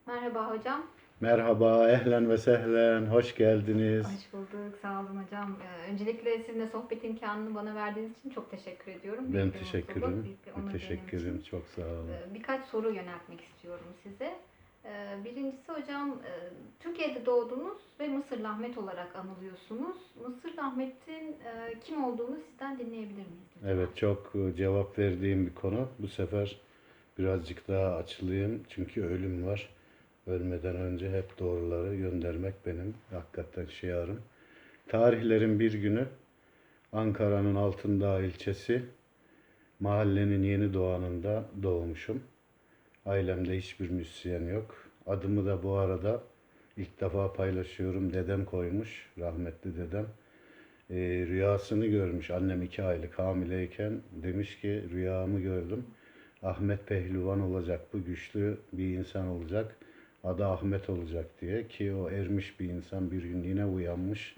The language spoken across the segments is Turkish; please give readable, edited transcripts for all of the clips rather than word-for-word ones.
Merhaba hocam. Merhaba, ehlen ve sehlen, hoş geldiniz. Hoş bulduk. Sağ olun hocam. Öncelikle sizinle sohbet imkanını bana verdiğiniz için çok teşekkür ediyorum. Ben Büyük bir mutluluk, teşekkürüm. büyük bir onur benim Müteşekkirim, için. çok sağ olun. Birkaç soru yöneltmek istiyorum size. Birincisi hocam, Türkiye'de doğdunuz ve Mısırlı Ahmet olarak anılıyorsunuz. Mısırlı Ahmet'in kim olduğunu sizden dinleyebilir miyiz lütfen? Evet, çok cevap verdiğim bir konu. Bu sefer birazcık daha açılayım çünkü ölüm var. Ölmeden önce hep doğruları göndermek benim hakikaten şiarım. Tarihlerin bir günü Ankara'nın Altındağ ilçesi, mahallenin yeni doğanında doğmuşum. Ailemde hiçbir müzisyen yok. Adımı da bu arada ilk defa paylaşıyorum. Dedem koymuş, rahmetli dedem. Rüyasını görmüş. Annem 2 aylık hamileyken demiş ki rüyamı gördüm. Ahmet Pehlivan olacak. Bu güçlü bir insan olacak. Adı Ahmet olacak diye ki o ermiş bir insan bir gün yine uyanmış.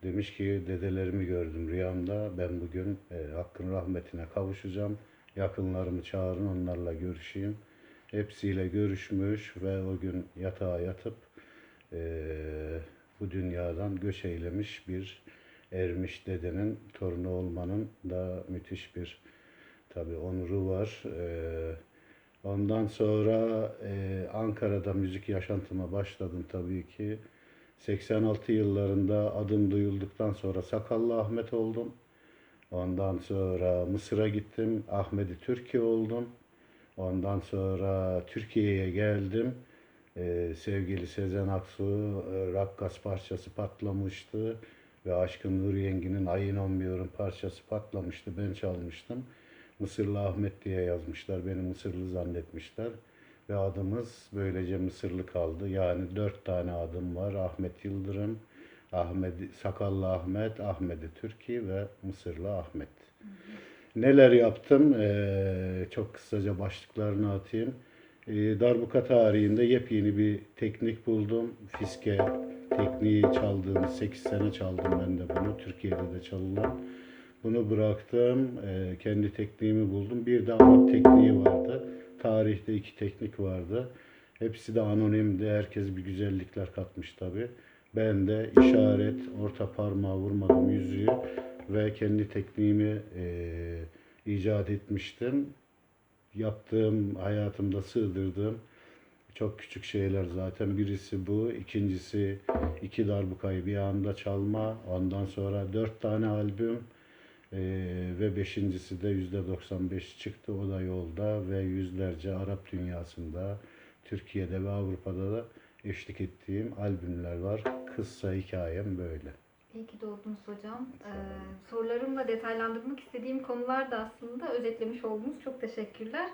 Demiş ki dedelerimi gördüm rüyamda. Ben bugün Hakk'ın rahmetine kavuşacağım. Yakınlarımı çağırın onlarla görüşeyim. Hepsiyle görüşmüş ve o gün yatağa yatıp e, bu dünyadan göç eylemiş bir ermiş dedenin torunu olmanın da müthiş bir tabii onuru var. Ondan sonra Ankara'da müzik yaşantıma başladım tabii ki. 86 yıllarında adım duyulduktan sonra Sakallı Ahmet oldum. Ondan sonra Mısır'a gittim. Ahmedi Türkiye oldum. Ondan sonra Türkiye'ye geldim. Sevgili Sezen Aksu Rakkas parçası patlamıştı. Ve Aşkın Nur Yengi'nin Ayın 11'in parçası patlamıştı. Ben çalmıştım. Mısırlı Ahmet diye yazmışlar. Beni Mısırlı zannetmişler. Ve adımız böylece Mısırlı kaldı. Yani 4 tane adım var. Ahmet Yıldırım, Ahmet, Sakallı Ahmet, Ahmedi Türki ve Mısırlı Ahmet. Neler yaptım? Çok kısaca başlıklarını atayım. Darbuka tarihinde yepyeni bir teknik buldum. Fiske tekniği çaldığım, 8 sene çaldım ben de bunu. Türkiye'de de çalınan. Bunu bıraktım. Kendi tekniğimi buldum. Bir de Arap tekniği vardı. Tarihte 2 teknik vardı. Hepsi de anonimdi. Herkes bir güzellikler katmış tabi. Ben de işaret, orta parmağı vurmadım yüzüğü ve kendi tekniğimi icat etmiştim. Yaptığım, hayatımda sığdırdığım çok küçük şeyler zaten. Birisi bu. İkincisi 2 darbukayı bir anda çalma. Ondan sonra 4 tane albüm. Ve beşincisi de %95 çıktı. O da yolda ve yüzlerce Arap dünyasında, Türkiye'de ve Avrupa'da da eşlik ettiğim albümler var. Kısa hikayem böyle. İyi ki doğdunuz hocam. Sağ olun. Sorularımla detaylandırmak istediğim konular da aslında özetlemiş oldunuz. Çok teşekkürler.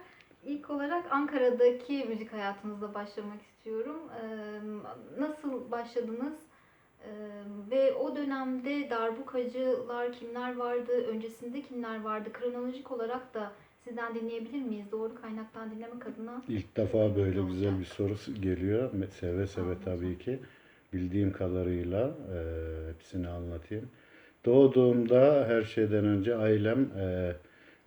İlk olarak Ankara'daki müzik hayatınızla başlamak istiyorum. Nasıl başladınız? Ve o dönemde darbukacılar kimler vardı? Öncesinde kimler vardı? Kronolojik olarak da sizden dinleyebilir miyiz? Doğru kaynaktan dinlemek adına İlk çok defa kıymetli böyle güzel olacak. bir soru geliyor. Seve Sağ seve olun hocam. tabii ki. Bildiğim kadarıyla hepsini anlatayım. Doğduğumda her şeyden önce ailem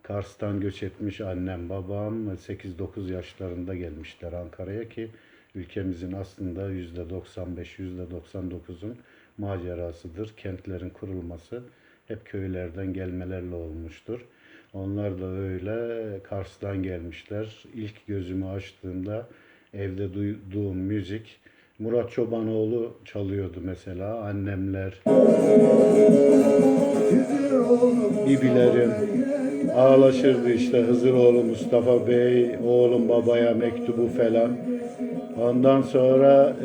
Kars'tan göç etmiş, annem, babam 8-9 yaşlarında gelmişler Ankara'ya ki ülkemizin aslında %95, %99'un macerasıdır. Kentlerin kurulması hep köylerden gelmelerle olmuştur. Onlar da öyle Kars'tan gelmişler. İlk gözümü açtığımda evde duyduğum müzik Murat Çobanoğlu çalıyordu mesela. Annemler, bibilerim ağlaşırdı işte Hızıroğlu Mustafa Bey, oğlum babaya mektubu falan. Ondan sonra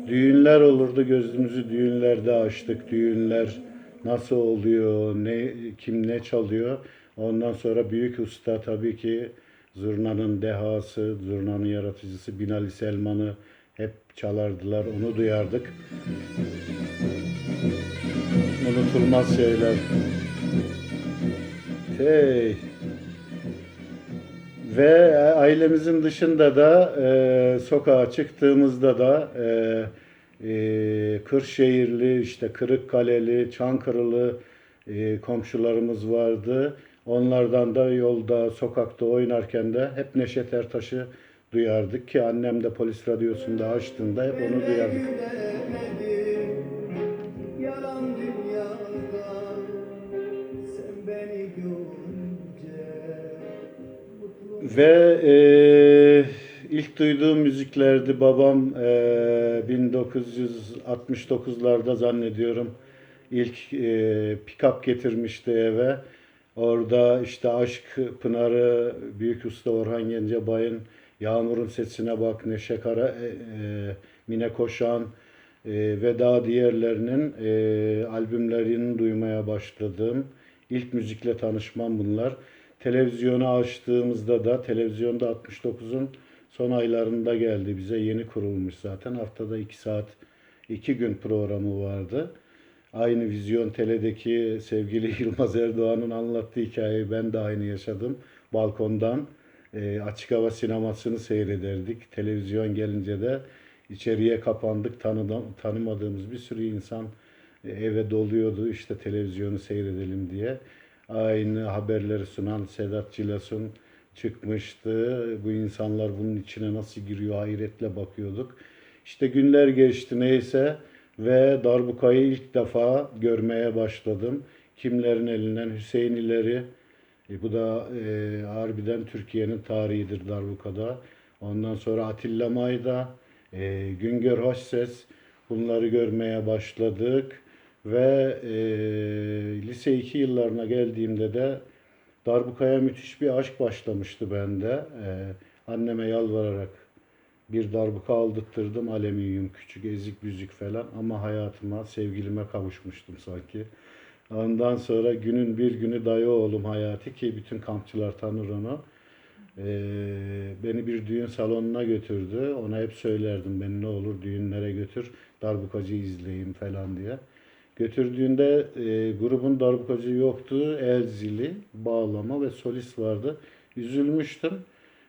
düğünler olurdu. Gözümüzü düğünlerde açtık. Düğünler nasıl oluyor, ne kim ne çalıyor. Ondan sonra büyük usta tabii ki zurnanın dehası, zurnanın yaratıcısı Binali Selman'ı hep çalardılar. Onu duyardık. Unutulmaz şeyler. Şey, ve ailemizin dışında da sokağa çıktığımızda da Kırşehirli, işte Kırıkkaleli, Çankırılı komşularımız vardı. Onlardan da yolda, sokakta oynarken de hep Neşet Ertaş'ı duyardık ki annem de polis radyosunda açtığında hep onu duyardık. Yalan dünyada sen beni görünce Ve ilk duyduğum müziklerdi. Babam 1969'larda zannediyorum ilk pick-up getirmişti eve. Orada işte Aşk Pınarı, Büyük Usta Orhan Gencebay'ın Yağmurun Sesine Bak, Neşe Kara, Mine Koşan ve daha diğerlerinin albümlerini duymaya başladım. İlk müzikle tanışmam bunlar. Televizyonu açtığımızda da televizyonda 69'un son aylarında geldi bize. Yeni kurulmuş zaten. Haftada 2 saat 2 gün programı vardı. Aynı Vizyon Tele'deki sevgili Yılmaz Erdoğan'ın anlattığı hikayeyi ben de aynı yaşadım. Balkondan açık hava sinemasını seyrederdik. Televizyon gelince de içeriye kapandık. Tanımadığımız bir sürü insan eve doluyordu işte televizyonu seyredelim diye. Aynı haberleri sunan Sedat Cilas'ın çıkmıştı. Bu insanlar bunun içine nasıl giriyor hayretle bakıyorduk. İşte günler geçti neyse ve darbukayı ilk defa görmeye başladım. Kimlerin elinden Hüseyinileri, bu da harbiden Türkiye'nin tarihidir darbukada. Ondan sonra Atilla Mayda, Güngör Hoşses, bunları görmeye başladık. Ve lise 2 yıllarına geldiğimde de darbukaya müthiş bir aşk başlamıştı bende. Anneme yalvararak bir darbuka aldırttırdım. Alüminyum, küçük, ezik büzük falan ama hayatıma, sevgilime kavuşmuştum sanki. Ondan sonra günün bir günü dayı oğlum Hayati, ki bütün kampçılar tanır onu. Beni bir düğün salonuna götürdü. Ona hep söylerdim, beni ne olur düğünlere götür, darbukacı izleyeyim falan diye. Götürdüğünde grubun darbukacı yoktu. El zili, bağlama ve solist vardı. Üzülmüştüm.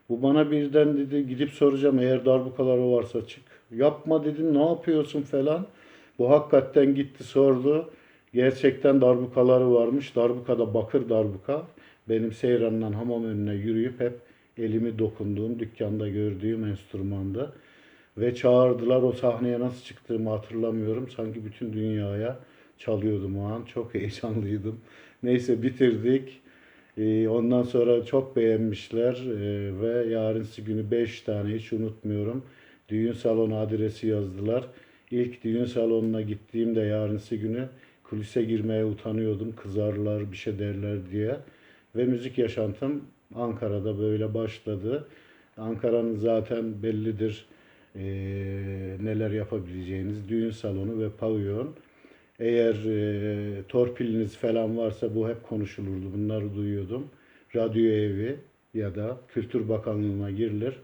Bu bana birden dedi, gidip soracağım eğer darbukaları varsa çık. Yapma dedim, ne yapıyorsun falan. Bu hakikaten gitti sordu. Gerçekten darbukaları varmış. Darbukada bakır darbuka. Benim Seyran'dan hamam önüne yürüyüp hep elimi dokunduğum, dükkanda gördüğüm enstrümandı. Ve çağırdılar. O sahneye nasıl çıktığımı hatırlamıyorum. Sanki bütün dünyaya çalıyordum o an. Çok heyecanlıydım. Neyse bitirdik. Ondan sonra çok beğenmişler ve yarınsı günü 5 tane hiç unutmuyorum. Düğün salonu adresi yazdılar. İlk düğün salonuna gittiğimde yarınsı günü kulise girmeye utanıyordum. Kızarlar, bir şey derler diye. Ve müzik yaşantım Ankara'da böyle başladı. Ankara'nın zaten bellidir neler yapabileceğiniz. Düğün salonu ve pavyon. Eğer torpiliniz falan varsa bu hep konuşulurdu. Bunları duyuyordum. Radyo evi ya da Kültür Bakanlığı'na girilir.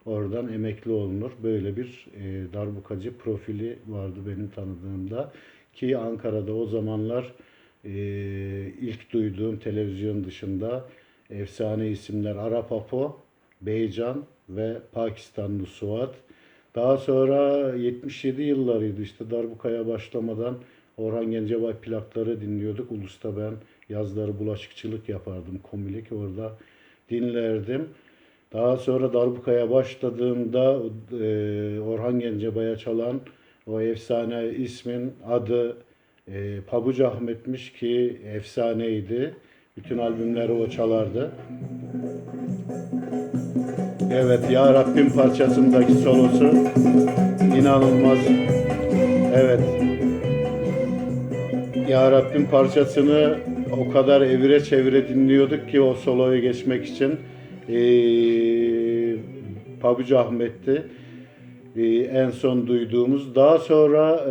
Oradan emekli olunur. Böyle bir darbukacı profili vardı benim tanıdığımda. Ki Ankara'da o zamanlar ilk duyduğum televizyon dışında efsane isimler Arap Apo, Beycan ve Pakistanlı Suat. Daha sonra 77 yıllarıydı işte darbukaya başlamadan Orhan Gencebay plakları dinliyorduk. Ulus'ta ben yazları bulaşıkçılık yapardım. Komilik orada dinlerdim. Daha sonra darbukaya başladığımda Orhan Gencebay'a çalan o efsane ismin adı Pabucu Ahmet'miş ki efsaneydi. Bütün albümleri o çalardı. Evet, Ya Rabbim parçasındaki solosu inanılmaz. Evet. Ya Rabbim parçasını o kadar evire çevire dinliyorduk ki o soloyu geçmek için. Pabucu Ahmet'ti. En son duyduğumuz. Daha sonra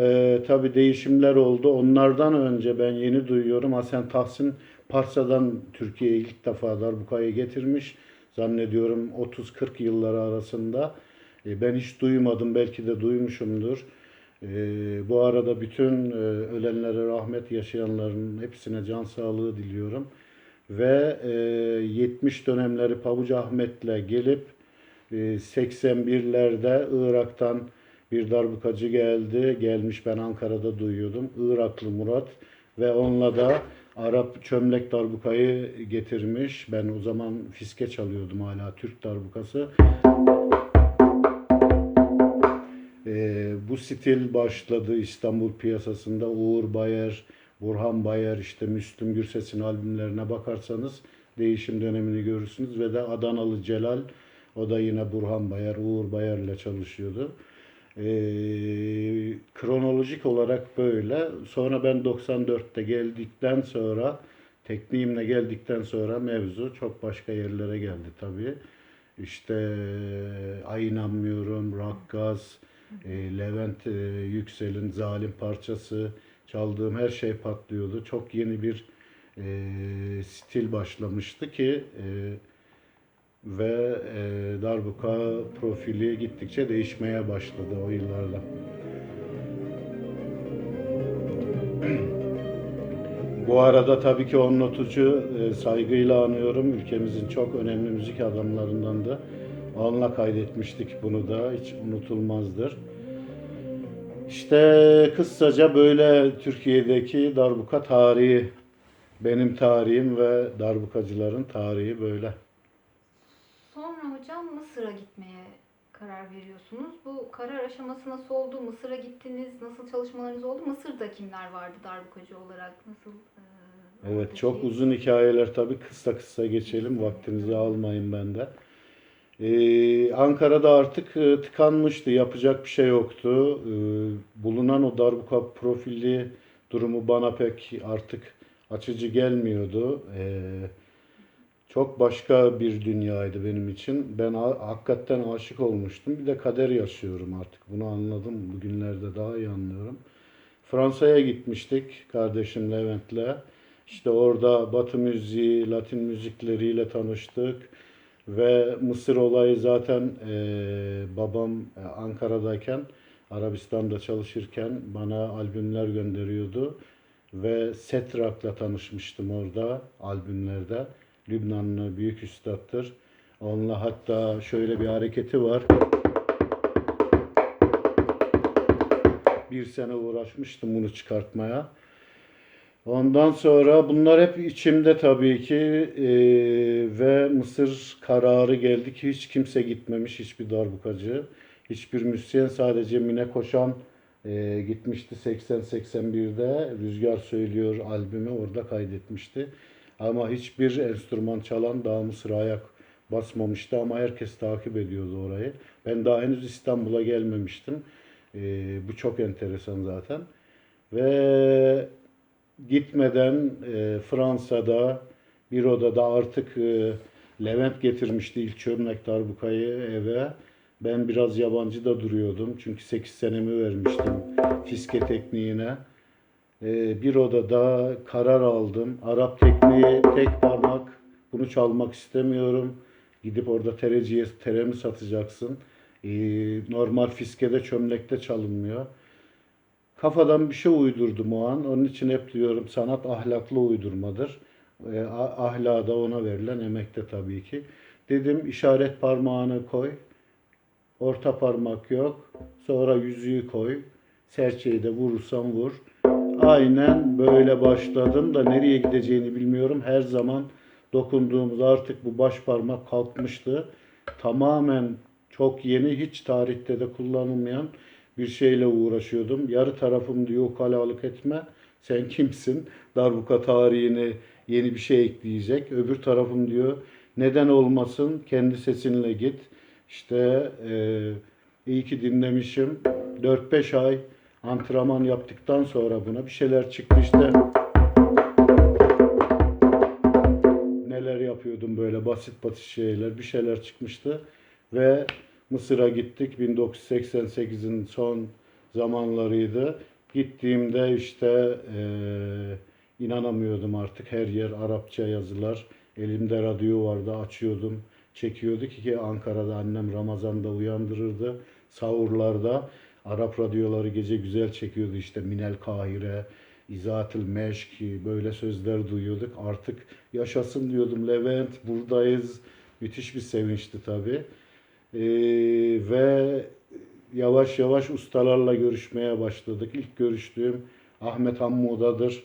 tabii değişimler oldu. Onlardan önce ben yeni duyuyorum. Hasan Tahsin Parsa'dan Türkiye'ye ilk defa darbukayı getirmiş. Zannediyorum 30-40 yılları arasında. Ben hiç duymadım. Belki de duymuşumdur. Bu arada bütün ölenlere rahmet, yaşayanların hepsine can sağlığı diliyorum. Ve 70 dönemleri Pabucu Ahmet'le gelip 81'lerde Irak'tan bir darbukacı geldi. Gelmiş, ben Ankara'da duyuyordum. Iraklı Murat ve onunla da Arap çömlek darbukayı getirmiş. Ben o zaman fiske çalıyordum, hala Türk darbukası. stil başladı İstanbul piyasasında. Uğur Bayer, Burhan Bayer, işte Müslüm Gürses'in albümlerine bakarsanız değişim dönemini görürsünüz. Ve de Adanalı Celal, o da yine Burhan Bayer, Uğur Bayer'le çalışıyordu. Kronolojik olarak böyle. Sonra ben 94'te geldikten sonra, tekniğimle geldikten sonra mevzu çok başka yerlere geldi tabii. İşte Ay İnanmıyorum, Rakkaz, Levent Yüksel'in Zalim parçası, çaldığım her şey patlıyordu. Çok yeni bir stil başlamıştı ki ve darbuka profili gittikçe değişmeye başladı o yıllarda. Bu arada tabii ki Onno Tuğ'u saygıyla anıyorum. Ülkemizin çok önemli müzik adamlarından da. Onunla kaydetmiştik bunu da. Hiç unutulmazdır. İşte kısaca böyle Türkiye'deki darbuka tarihi, benim tarihim ve darbukacıların tarihi böyle. Sonra hocam Mısır'a gitmeye karar veriyorsunuz. Bu karar aşaması nasıl oldu? Mısır'a gittiniz. Nasıl çalışmalarınız oldu? Mısır'da kimler vardı darbukacı olarak? Nasıl? Evet, Oradaki... çok uzun hikayeler tabii, kısa kısa geçelim. Vaktinizi almayın benden. Ankara'da artık tıkanmıştı. Yapacak bir şey yoktu. Bulunan o darbuka profili durumu bana pek artık açıcı gelmiyordu. Çok başka bir dünyaydı benim için. Ben hakikaten aşık olmuştum. Bir de kader yaşıyorum artık. Bunu anladım. Bugünlerde daha iyi anlıyorum. Fransa'ya gitmiştik kardeşim Levent'le. İşte orada Batı müziği, Latin müzikleriyle tanıştık. Ve Mısır olayı zaten babam Ankara'dayken, Arabistan'da çalışırken bana albümler gönderiyordu. Ve Setrak'la tanışmıştım orada albümlerde. Lübnanlı büyük üstattır. Onunla hatta şöyle bir hareketi var. Bir sene uğraşmıştım bunu çıkartmaya. Ondan sonra bunlar hep içimde tabii ki ve Mısır kararı geldi ki hiç kimse gitmemiş, hiçbir darbukacı, hiçbir müzisyen, sadece Mine Koşan gitmişti 80-81'de Rüzgar Söylüyor albümü orada kaydetmişti. Ama hiçbir enstrüman çalan daha Mısır'a ayak basmamıştı ama herkes takip ediyordu orayı. Ben daha henüz İstanbul'a gelmemiştim. Bu çok enteresan zaten. Ve gitmeden Fransa'da bir odada artık Levent getirmişti ilk çömlek darbukayı eve. Ben biraz yabancı da duruyordum. Çünkü 8 senemi vermiştim fiske tekniğine. Bir odada karar aldım. Arap tekniği, tek parmak. Bunu çalmak istemiyorum. Gidip orada tereciye tere mi satacaksın? Normal fiskede, çömlekte çalınmıyor. Kafadan bir şey uydurdum o an. Onun için hep diyorum sanat ahlaklı uydurmadır. Ahlada ona verilen emekte tabii ki. Dedim işaret parmağını koy. Orta parmak yok. Sonra yüzüğü koy. Serçeyi de vurursan vur. Aynen böyle başladım da nereye gideceğini bilmiyorum. Her zaman dokunduğumuz artık bu baş parmak kalkmıştı. Tamamen çok yeni, hiç tarihte de kullanılmayan bir şeyle uğraşıyordum. Yarı tarafım diyor ukalalık etme. Sen kimsin? Darbuka tarihine yeni bir şey ekleyecek. Öbür tarafım diyor neden olmasın? Kendi sesinle git. İşte iyi ki dinlemişim. 4-5 ay antrenman yaptıktan sonra buna bir şeyler çıktı işte. Neler yapıyordum böyle basit basit şeyler, bir şeyler çıkmıştı. Ve Mısır'a gittik. 1988'in son zamanlarıydı. Gittiğimde işte inanamıyordum artık. Her yer Arapça yazılar. Elimde radyo vardı. Açıyordum. Çekiyorduk ki Ankara'da annem Ramazan'da uyandırırdı. Sahurlarda Arap radyoları gece güzel çekiyordu. İşte Minel Kahire, İzaatül Meşk, böyle sözler duyuyorduk. Artık yaşasın diyordum Levent, buradayız. Müthiş bir sevinçti tabii. Ve yavaş yavaş ustalarla görüşmeye başladık. İlk görüştüğüm Ahmet Hammuda'dır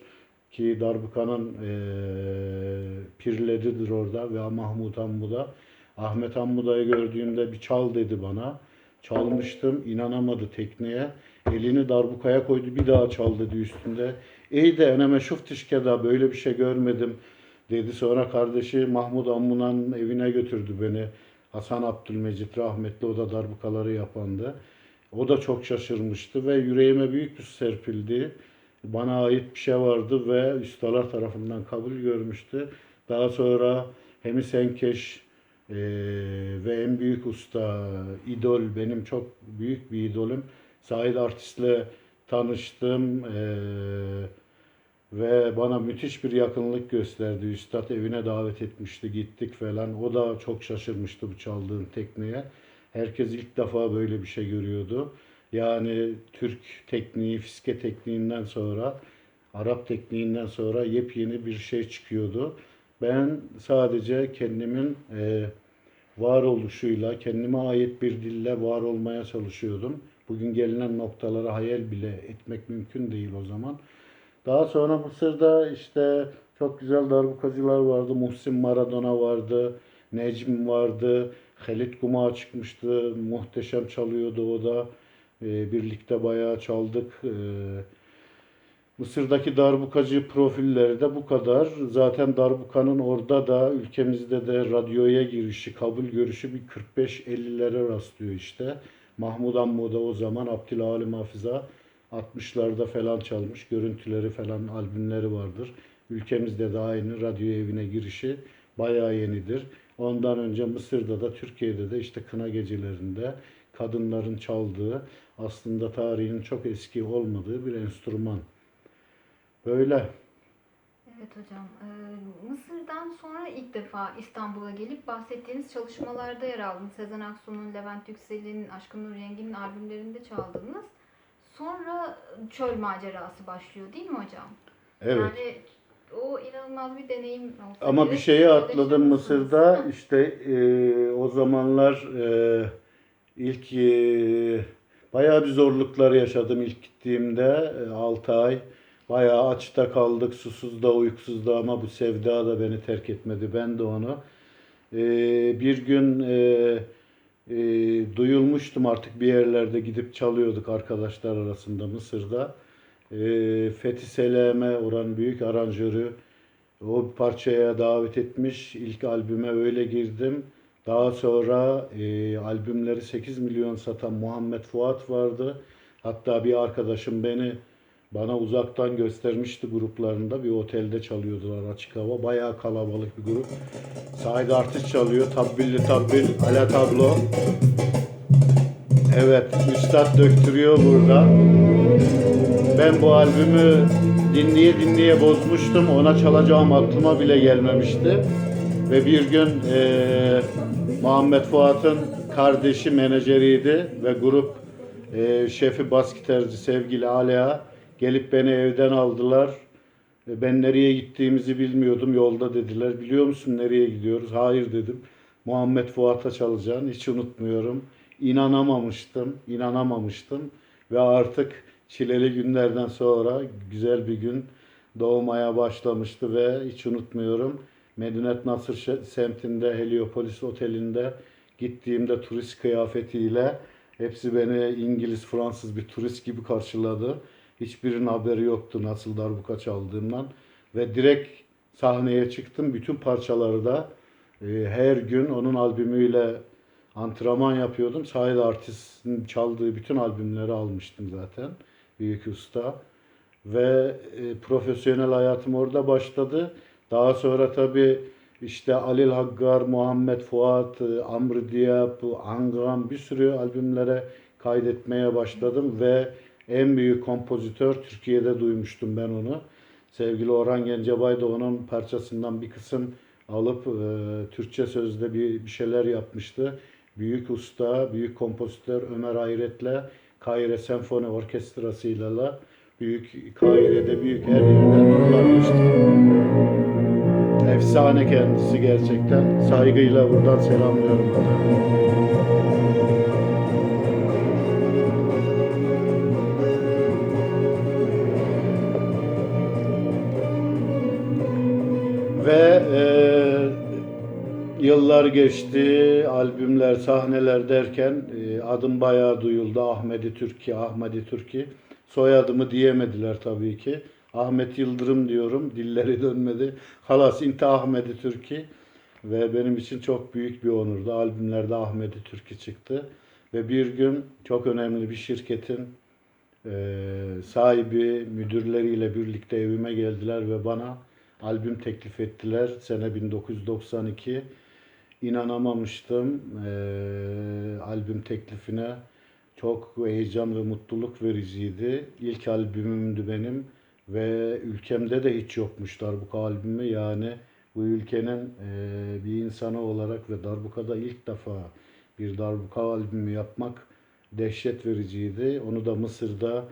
ki darbuka'nın pirleridir orada ve Mahmut Hammuda. Ahmet Hammuda'yı gördüğümde bir çal dedi bana. Çalmıştım, inanamadı tekniğe. Elini darbukaya koydu, bir daha çal dedi üstünde. İyi de eneme şuft keda, böyle bir şey görmedim dedi. Sonra kardeşi Mahmud Ammuna'nın evine götürdü beni. Hasan Abdülmecit rahmetli, o da darbukaları yapandı. O da çok şaşırmıştı ve yüreğime büyük bir su serpildi. Bana ait bir şey vardı ve ustalar tarafından kabul görmüştü. Daha sonra Hemi Senkeş ve en büyük usta, idol, benim çok büyük bir idolüm. Said Artist'le tanıştım ve bana müthiş bir yakınlık gösterdi. Üstad evine davet etmişti, gittik falan. O da çok şaşırmıştı bu çaldığım tekniğe. Herkes ilk defa böyle bir şey görüyordu. Yani Türk tekniği, fiske tekniğinden sonra, Arap tekniğinden sonra yepyeni bir şey çıkıyordu. Ben sadece kendimin varoluşuyla, kendime ait bir dille var olmaya çalışıyordum. Bugün gelinen noktalara hayal bile etmek mümkün değil o zaman. Daha sonra Mısır'da işte çok güzel darbukacılar vardı. Muhsin Maradona vardı, Necm vardı, Halit Guma çıkmıştı. Muhteşem çalıyordu o da. Birlikte bayağı çaldık. Mısır'daki darbukacı profilleri de bu kadar. Zaten darbukanın orada da ülkemizde de radyoya girişi, kabul görüşü bir 45-50'lere rastlıyor işte. Mahmud Ammo da o zaman Abdülhalim Hafız'a 60'larda falan çalmış. Görüntüleri falan, albümleri vardır. Ülkemizde de aynı radyo evine girişi bayağı yenidir. Ondan önce Mısır'da da Türkiye'de de işte kına gecelerinde kadınların çaldığı, aslında tarihin çok eski olmadığı bir enstrüman. Böyle. Evet hocam. Mısır'dan sonra ilk defa İstanbul'a gelip bahsettiğiniz çalışmalarda yer aldınız. Sezen Aksu'nun, Levent Yüksel'in, Aşkın Nur Yengi'nin albümlerinde çaldınız. Sonra çöl macerası başlıyor değil mi hocam? Evet. Yani o inanılmaz bir deneyim olsa Ama bir gerek. şeyi atladım Paylaşır mısınız? Mısır'da. İşte o zamanlar ilk bayağı bir zorluklar yaşadım ilk gittiğimde. 6 ay. Bayağı açta kaldık, susuz da uykusuz da, ama bu sevda da beni terk etmedi. Ben de onu. Bir gün e, duyulmuştum, artık bir yerlerde gidip çalıyorduk arkadaşlar arasında Mısır'da. Fethi Seleme, oranın büyük aranjörü, o parçaya davet etmiş. İlk albüme öyle girdim. Daha sonra albümleri 8 milyon satan Muhammed Fuat vardı. Hatta bir arkadaşım bana uzaktan göstermişti gruplarında. Bir otelde çalıyordular, açık hava. Bayağı kalabalık bir grup. Said Artist çalıyor. Tabbilli tabbil, ala tablo. Evet, üstad döktürüyor burada. Ben bu albümü dinleye dinleye bozmuştum. Ona çalacağım aklıma bile gelmemişti. Ve bir gün Muhammed Fuat'ın kardeşi menajeriydi ve grup şefi, bas gitarcı sevgili Alea gelip beni evden aldılar. Ben nereye gittiğimizi bilmiyordum. Yolda dediler, biliyor musun nereye gidiyoruz? Hayır dedim. Muhammed Fuat'a çalacaksın. Hiç unutmuyorum. İnanamamıştım. Ve artık çileli günlerden sonra güzel bir gün doğmaya başlamıştı ve hiç unutmuyorum. Medinet Nasır semtinde, Heliopolis Oteli'nde gittiğimde turist kıyafetiyle hepsi beni İngiliz, Fransız bir turist gibi karşıladı. Hiçbirinin haberi yoktu nasıl darbuka çaldığımdan. Ve direkt sahneye çıktım. Bütün parçaları da her gün onun albümüyle antrenman yapıyordum. Said Artist'in çaldığı bütün albümleri almıştım zaten. Büyük usta. Ve profesyonel hayatım orada başladı. Daha sonra tabii işte Alil Haggar, Muhammed Fuat, Amr Diyab, Angram, bir sürü albümlere kaydetmeye başladım ve en büyük kompozitör, Türkiye'de duymuştum ben onu. Sevgili Orhan Gencebay da onun parçasından bir kısım alıp Türkçe sözde bir şeyler yapmıştı. Büyük usta, büyük kompozitör Ömer Hayret'le Kahire Senfoni Orkestrası'yla büyük Kahire'de, büyük her yerde kullanmıştı. Efsane kendisi gerçekten. Saygıyla buradan selamlıyorum. Ve yıllar geçti, albümler, sahneler derken adım bayağı duyuldu. Ahmedi Türki, Ahmedi Türki. Soyadımı diyemediler tabii ki. Ahmet Yıldırım diyorum. Dilleri dönmedi. Halas inti Ahmedi Türki. Ve benim için çok büyük bir onurdu. Albümlerde Ahmedi Türki çıktı. Ve bir gün çok önemli bir şirketin sahibi, müdürleriyle birlikte evime geldiler ve bana albüm teklif ettiler. Sene 1992. İnanamamıştım albüm teklifine. Çok heyecan ve mutluluk vericiydi. İlk albümümdü benim ve ülkemde de hiç yokmuş darbuka albümü. Yani bu ülkenin bir insanı olarak ve darbukada ilk defa bir darbuka albümü yapmak dehşet vericiydi. Onu da Mısır'da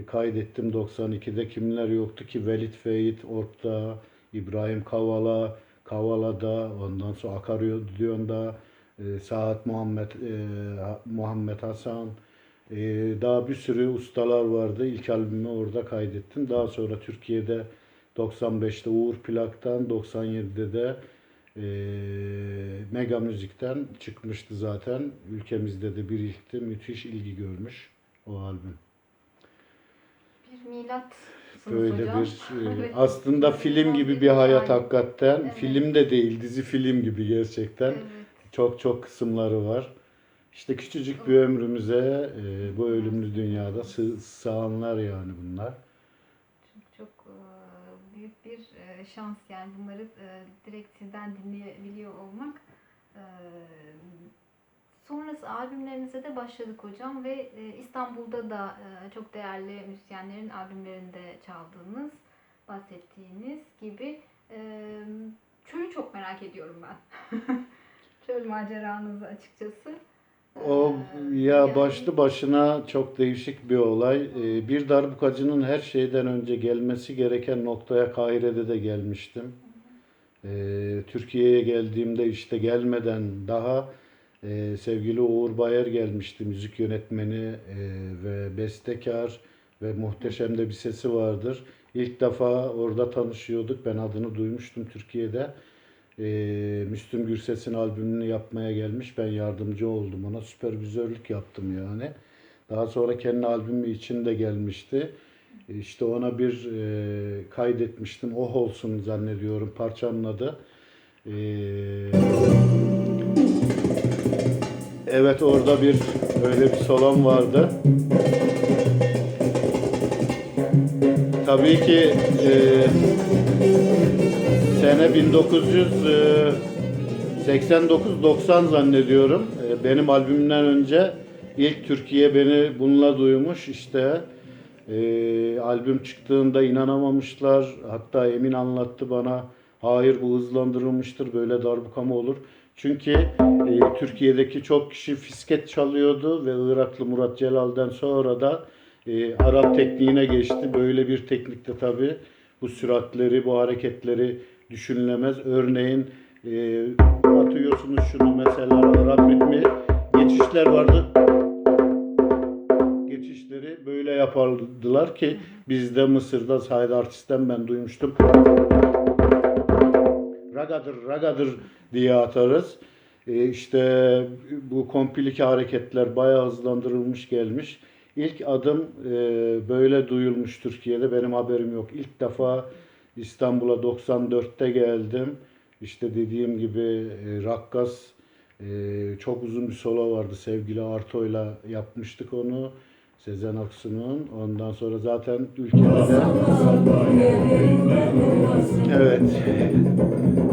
kaydettim 92'de. Kimler yoktu ki? Velid Feyit Ork'ta, İbrahim Kavala, Kavala'da, ondan sonra Akaryon'da, Saat Muhammed Hasan, daha bir sürü ustalar vardı. İlk albümü orada kaydettim. Daha sonra Türkiye'de 95'te Uğur Plak'tan, 97'de de Mega Müzik'ten çıkmıştı zaten. Ülkemizde de bir ilkti. Müthiş ilgi görmüş o albüm. Bir milat Böyle hocam. bir Evet. aslında film gibi bir hayat hakikaten. Evet. Film de değil, dizi film gibi gerçekten. Evet. Çok çok kısımları var. İşte küçücük bir ömrümüze bu ölümlü dünyada sığanlar yani bunlar. Çok büyük bir şans yani bunları direkt sizden dinleyebiliyor olmak. Sonrası albümlerinize de başladık hocam ve İstanbul'da da çok değerli müzisyenlerin albümlerinde çaldığınız, bahsettiğiniz gibi. Çölü çok merak ediyorum ben. Çöl maceranızı açıkçası. O ya Yani- başlı başına çok değişik bir olay. Bir darbukacının her şeyden önce gelmesi gereken noktaya Kahire'de de gelmiştim. Türkiye'ye geldiğimde işte gelmeden daha sevgili Uğur Bayer gelmişti. Müzik yönetmeni ve bestekar ve muhteşem de bir sesi vardır. İlk defa orada tanışıyorduk. Ben adını duymuştum Türkiye'de. Müslüm Gürses'in albümünü yapmaya gelmiş. Ben yardımcı oldum ona. Süpervizörlük yaptım yani. Daha sonra kendi albümü için de gelmişti. İşte ona bir kaydetmiştim. Oh olsun zannediyorum parçanın adı. Evet orada bir öyle bir solom vardı. Tabii ki sene 1989-90 zannediyorum. Benim albümümden önce ilk Türkiye beni bununla duymuş. İşte albüm çıktığında inanamamışlar. Hatta Emin anlattı bana. Hayır bu hızlandırılmıştır. Böyle darbuka mı olur? Çünkü Türkiye'deki çok kişi fisket çalıyordu ve Iraklı Murat Celal'den sonra da Arap tekniğine geçti. Böyle bir teknikte tabii bu süratleri, bu hareketleri düşünülemez. Örneğin atıyorsunuz şunu mesela Arap ritmi geçişler vardı. Geçişleri böyle yapardılar ki bizde Mısır'da Said Artist'ten ben duymuştum. Ragadır, ragadır diye atarız. İşte bu komplike hareketler bayağı hızlandırılmış gelmiş. İlk adım böyle duyulmuş Türkiye'de. Benim haberim yok. İlk defa İstanbul'a 94'te geldim. İşte dediğim gibi Rakkas çok uzun bir solo vardı. Sevgili Arto'yla yapmıştık onu. Sezen Aksu'nun. Ondan sonra zaten ülkede de evet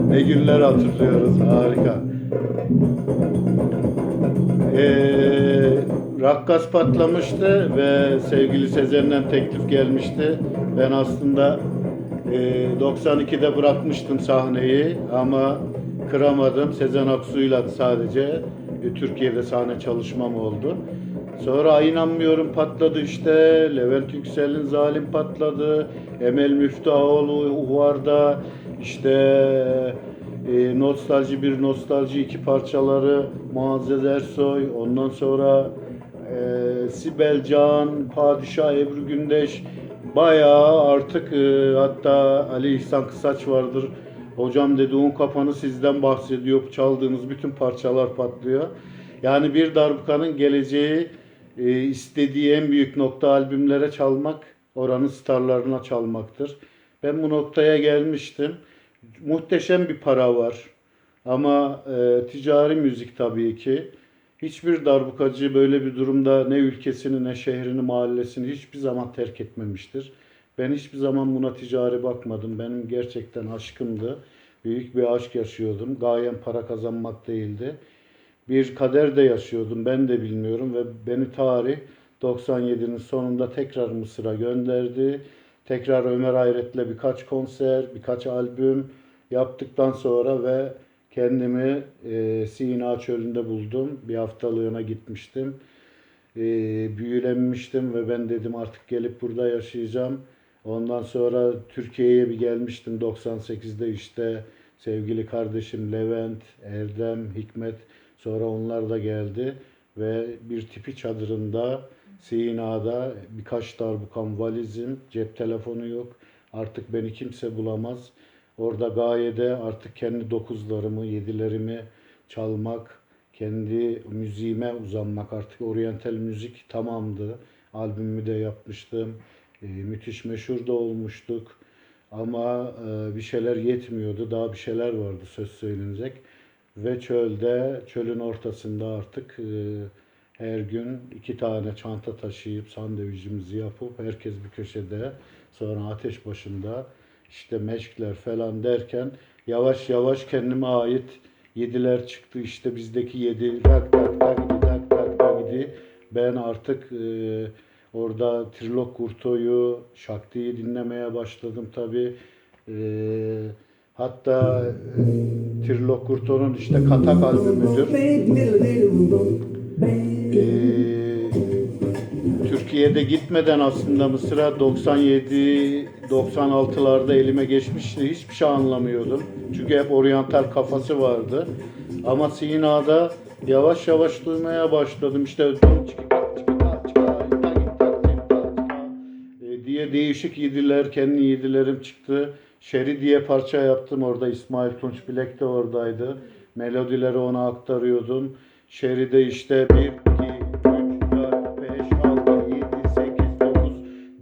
ne günler hatırlıyoruz. Harika. Rakkas patlamıştı ve sevgili Sezen'den teklif gelmişti. Ben aslında 92'de bırakmıştım sahneyi ama kıramadım. Sezen Aksu'yla sadece Türkiye'de sahne çalışmam oldu. Sonra inanmıyorum patladı işte. Levent Yüksel'in Zalim patladı. Emel Müftüoğlu Uvar'da işte Nostalji 1, Nostalji 2 parçaları Muazzez Ersoy, ondan sonra Sibel Can, Padişah Ebru Gündeş bayağı artık hatta Ali İhsan Kısaç vardır. Hocam dedi un kapanı sizden bahsediyor. Çaldığınız bütün parçalar patlıyor. Yani bir darbukanın geleceği istediği en büyük nokta albümlere çalmak, oranın starlarına çalmaktır. Ben bu noktaya gelmiştim. Muhteşem bir para var. Ama ticari müzik tabii ki. Hiçbir darbukacı böyle bir durumda ne ülkesini, ne şehrini, mahallesini hiçbir zaman terk etmemiştir. Ben hiçbir zaman buna ticari bakmadım. Benim gerçekten aşkımdı. Büyük bir aşk yaşıyordum. Gayem para kazanmak değildi. Bir kader de yaşıyordum. Ben de bilmiyorum ve beni tarih 97'nin sonunda tekrar Mısır'a gönderdi. Tekrar Ömer Hayret'le birkaç konser, birkaç albüm yaptıktan sonra ve kendimi Sina Çölü'nde buldum. Bir haftalığına gitmiştim. Büyülenmiştim ve ben dedim artık gelip burada yaşayacağım. Ondan sonra Türkiye'ye bir gelmiştim 98'de, işte sevgili kardeşim Levent, Erdem, Hikmet, sonra onlar da geldi ve bir tipi çadırında Sina'da birkaç darbukan, valizim, cep telefonu yok. Artık beni kimse bulamaz. Orada gayede artık kendi dokuzlarımı, yedilerimi çalmak, kendi müziğime uzanmak, artık oryantal müzik tamamdı. Albümümü de yapmıştım. Müthiş meşhur da olmuştuk. Ama bir şeyler yetmiyordu. Daha bir şeyler vardı söz söylenecek. Ve çölün ortasında artık her gün 2 tane çanta taşıyıp sandviçimizi yapıp herkes bir köşede, sonra ateş başında işte meşkler falan derken yavaş yavaş kendime ait yediler çıktı. İşte bizdeki yedi tak tak tak gidi tak tak tak gidi. Ben artık orada Trilok Gurto'yu, Şakti'yi dinlemeye başladım tabii. E, Hatta Trilok Gurto'nun işte Katak albümüdür. Türkiye'de gitmeden aslında Mısır'a 97-96'larda elime geçmişti. Hiçbir şey anlamıyordum. Çünkü hep oryantal kafası vardı. Ama Sina'da yavaş yavaş duymaya başladım. İşte diye değişik yediler, kendi yedilerim çıktı. Şeri diye parça yaptım orada. İsmail Tunç Bilek de oradaydı. Melodileri ona aktarıyordum. Şeri'de işte 1, 2, 3, 4, 5, 6, 7, 8, 9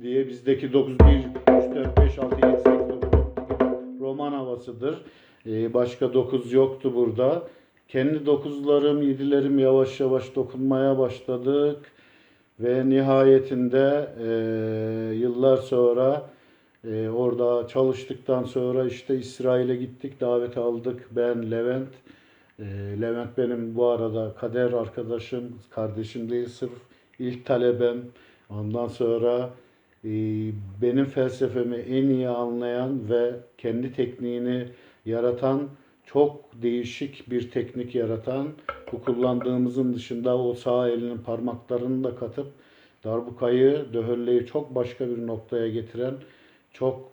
diye bizdeki 9, 1, 3, 4, 5, 6, 7, 8, 9 roman havasıdır. Başka 9 yoktu burada. Kendi dokuzlarım, yedilerim yavaş yavaş dokunmaya başladık. Ve nihayetinde yıllar sonra orada çalıştıktan sonra işte İsrail'e gittik, davet aldık. Ben, Levent. Levent benim bu arada kader arkadaşım, kardeşim değil, sırf ilk talebem. Ondan sonra e, benim felsefemi en iyi anlayan ve kendi tekniğini yaratan, çok değişik bir teknik yaratan, bu kullandığımızın dışında o sağ elinin parmaklarını da katıp darbukayı, döhölleyi çok başka bir noktaya getiren çok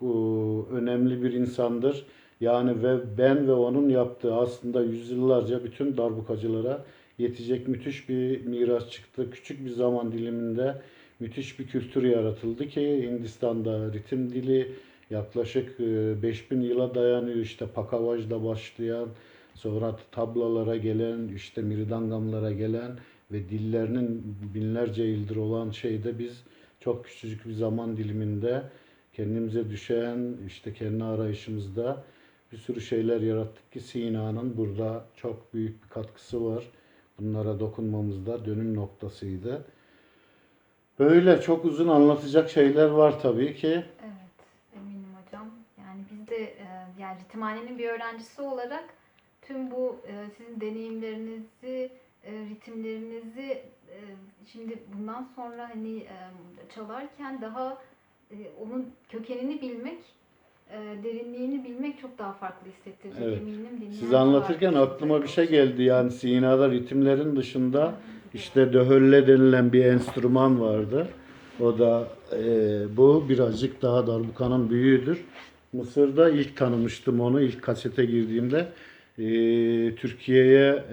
önemli bir insandır. Yani ve ben ve onun yaptığı aslında yüzyıllarca bütün darbukacılara yetecek müthiş bir miras çıktı. Küçük bir zaman diliminde müthiş bir kültür yaratıldı ki Hindistan'da ritim dili yaklaşık 5000 yıla dayanıyor. İşte Pakavaj'da başlayan, sonra tablalara gelen, işte mridangamlara gelen ve dillerinin binlerce yıldır olan şeyde biz çok küçücük bir zaman diliminde kendimize düşen, işte kendi arayışımızda bir sürü şeyler yarattık ki Sina'nın burada çok büyük bir katkısı var. Bunlara dokunmamızda dönüm noktasıydı. Böyle çok uzun anlatacak şeyler var tabii ki. Evet, eminim hocam. Yani biz de yani ritimhanenin bir öğrencisi olarak tüm bu sizin deneyimlerinizi, ritimlerinizi şimdi bundan sonra hani çalarken daha onun kökenini bilmek, derinliğini bilmek çok daha farklı hissettirecek, Evet. eminim. Siz anlatırken aklıma bir şey geldi. Yani Sina'da ritimlerin dışında işte döhölle denilen bir enstrüman vardı. O da bu birazcık daha darbukanın büyüğüdür. Mısır'da ilk tanımıştım onu, ilk kasete girdiğimde. Türkiye'ye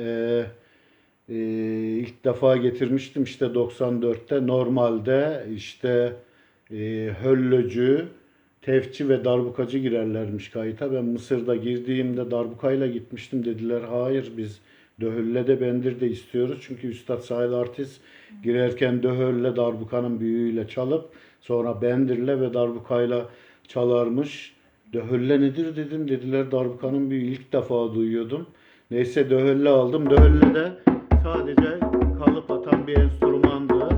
ilk defa getirmiştim işte 94'te. Normalde işte höllöcü, tefçi ve darbukacı girerlermiş kayıta. Ben Mısır'da girdiğimde darbukayla gitmiştim. Dediler hayır, biz Döhölle de bendir de istiyoruz. Çünkü Üstad Said Artist girerken döhölle darbukanın büyüğüyle çalıp sonra bendirle ve darbukayla çalarmış. Döhölle nedir dedim. Dediler darbukanın büyüğü. İlk defa duyuyordum. Neyse döhölle aldım. Döhölle de sadece kalıp atan bir enstrümandı.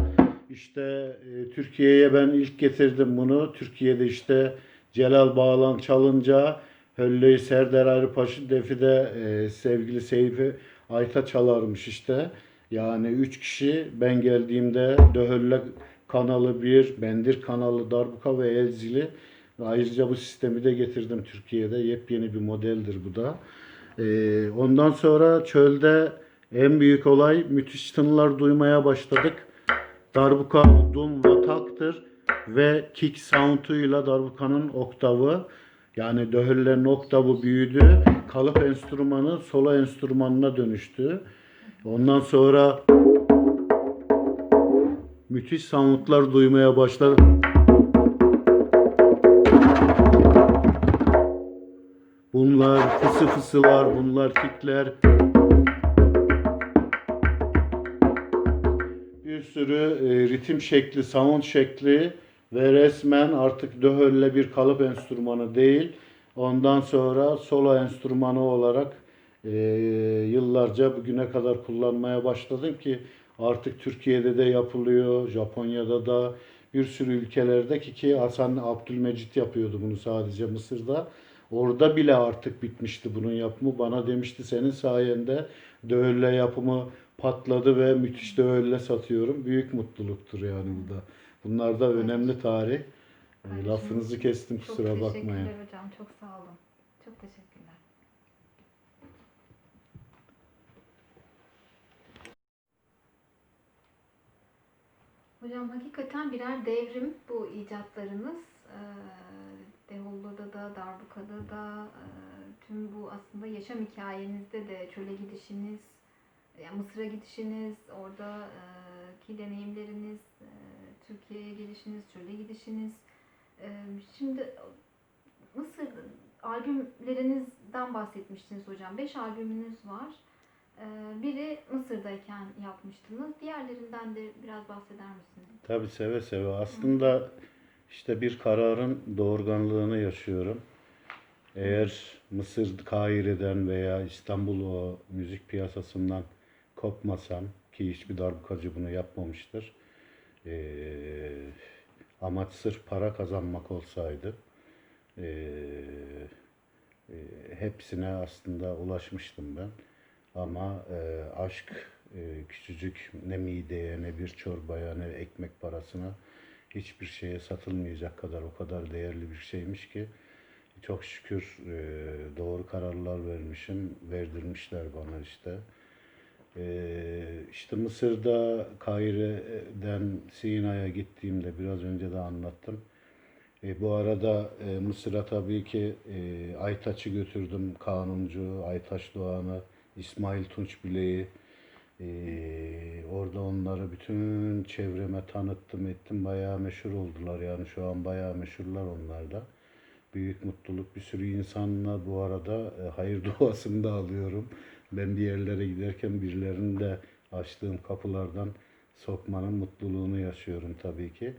İşte Türkiye'ye ben ilk getirdim bunu. Türkiye'de işte Celal Bağlan çalınca Hölleyi Serdar Arıpaş'ın defi de sevgili Seyfi Ayta çalarmış işte. Yani 3 kişi ben geldiğimde Döhölle kanalı bir, Bendir kanalı, darbuka ve elzili. Ayrıca bu sistemi de getirdim Türkiye'de. Yepyeni bir modeldir bu da. Ondan sonra çölde en büyük olay müthiş tınılar duymaya başladık. Darbuka dum ve taktır ve kick sound'uyla darbukanın oktavı yani döhöllerin oktavı büyüdü. Kalıp enstrümanı solo enstrümanına dönüştü. Ondan sonra müthiş sound'lar duymaya başladı. Bunlar fısı fısılar, bunlar kickler. Bir sürü ritim şekli, sound şekli ve resmen artık döhölle bir kalıp enstrümanı değil. Ondan sonra solo enstrümanı olarak yıllarca bugüne kadar kullanmaya başladım ki artık Türkiye'de de yapılıyor, Japonya'da da bir sürü ülkelerde ki Hasan Abdülmecit yapıyordu bunu sadece Mısır'da. Orada bile artık bitmişti bunun yapımı. Bana demişti senin sayende döhölle yapımı patladı ve müthiş döhölle satıyorum. Büyük mutluluktur yani bu da. Bunlar da önemli tarih. Lafınızı kestim kusura bakmayın. Çok teşekkürler hocam. Çok sağ olun. Çok teşekkürler. Hocam hakikaten birer devrim bu icatlarınız. Davulda da, darbukada da, tüm bu aslında yaşam hikayenizde de çöle gidişiniz, yani Mısır'a gidişiniz, oradaki deneyimleriniz, Türkiye'ye gelişiniz, çöle gidişiniz. Şimdi Mısır albümlerinizden bahsetmiştiniz hocam. 5 albümünüz var. Biri Mısır'dayken yapmıştınız. Diğerlerinden de biraz bahseder misiniz? Tabii seve seve. Aslında işte bir kararın doğurganlığını yaşıyorum. Eğer Mısır, Kahire'den veya İstanbul o müzik piyasasından kopmasam ki hiçbir darbukacı bunu yapmamıştır. Amaç sırf para kazanmak olsaydı hepsine aslında ulaşmıştım ben. Ama aşk küçücük ne mideye ne bir çorbaya ne ekmek parasına hiçbir şeye satılmayacak kadar o kadar değerli bir şeymiş ki çok şükür doğru kararlar vermişim. Verdirmişler bana işte. İşte Mısır'da Kahire'den Sina'ya gittiğimde biraz önce de anlattım. Bu arada Mısır'a tabii ki Aytaç'ı götürdüm. Kanuncu, Aytaç Doğan'ı, İsmail Tunç Bilek'i. Orada onları bütün çevreme tanıttım ettim. Bayağı meşhur oldular. Yani şu an bayağı meşhurlar onlar da. Büyük mutluluk. Bir sürü insanla bu arada hayır duasını da alıyorum. Ben bir yerlere giderken birilerinin de açtığım kapılardan sokmanın mutluluğunu yaşıyorum tabii ki.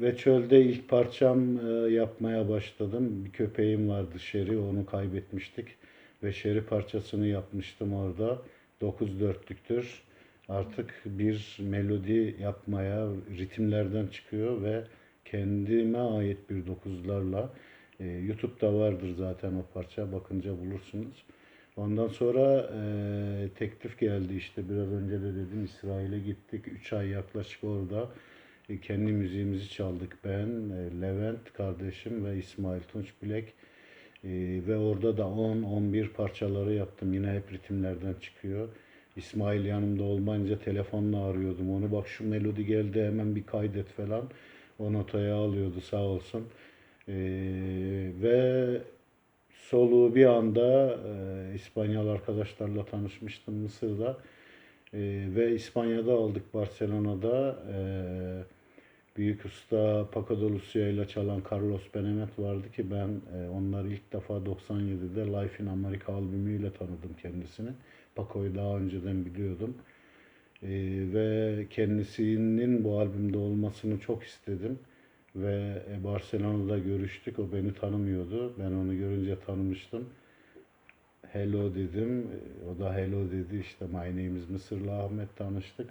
Ve çölde ilk parçam yapmaya başladım. Bir köpeğim vardı Şeri, onu kaybetmiştik. Ve Şeri parçasını yapmıştım orada. 9/4'lüktür. Artık bir melodi yapmaya ritimlerden çıkıyor ve kendime ait bir dokuzlarla YouTube'da vardır zaten o parça bakınca bulursunuz. Ondan sonra teklif geldi işte biraz önce de dedim İsrail'e gittik 3 ay yaklaşık orada kendi müziğimizi çaldık ben, Levent kardeşim ve İsmail Tunç Bilek ve orada da 10-11 parçaları yaptım yine hep ritimlerden çıkıyor. İsmail yanımda olmayınca telefonla arıyordum onu bak şu melodi geldi hemen bir kaydet falan. O notaya alıyordu sağ olsun. Ve soluğu bir anda İspanyol arkadaşlarla tanışmıştım Mısır'da. Ve İspanya'da aldık Barcelona'da. büyük usta Paco de Lucia ile çalan Carlos Benemet vardı ki ben onları ilk defa 97'de Life in America albümüyle tanıdım kendisini. Paco'yu daha önceden biliyordum. Ve kendisinin bu albümde olmasını çok istedim. Ve Barcelona'da görüştük. O beni tanımıyordu. Ben onu görünce tanımıştım. Hello dedim. O da hello dedi. İşte my name is Mısırlı Ahmet, tanıştık.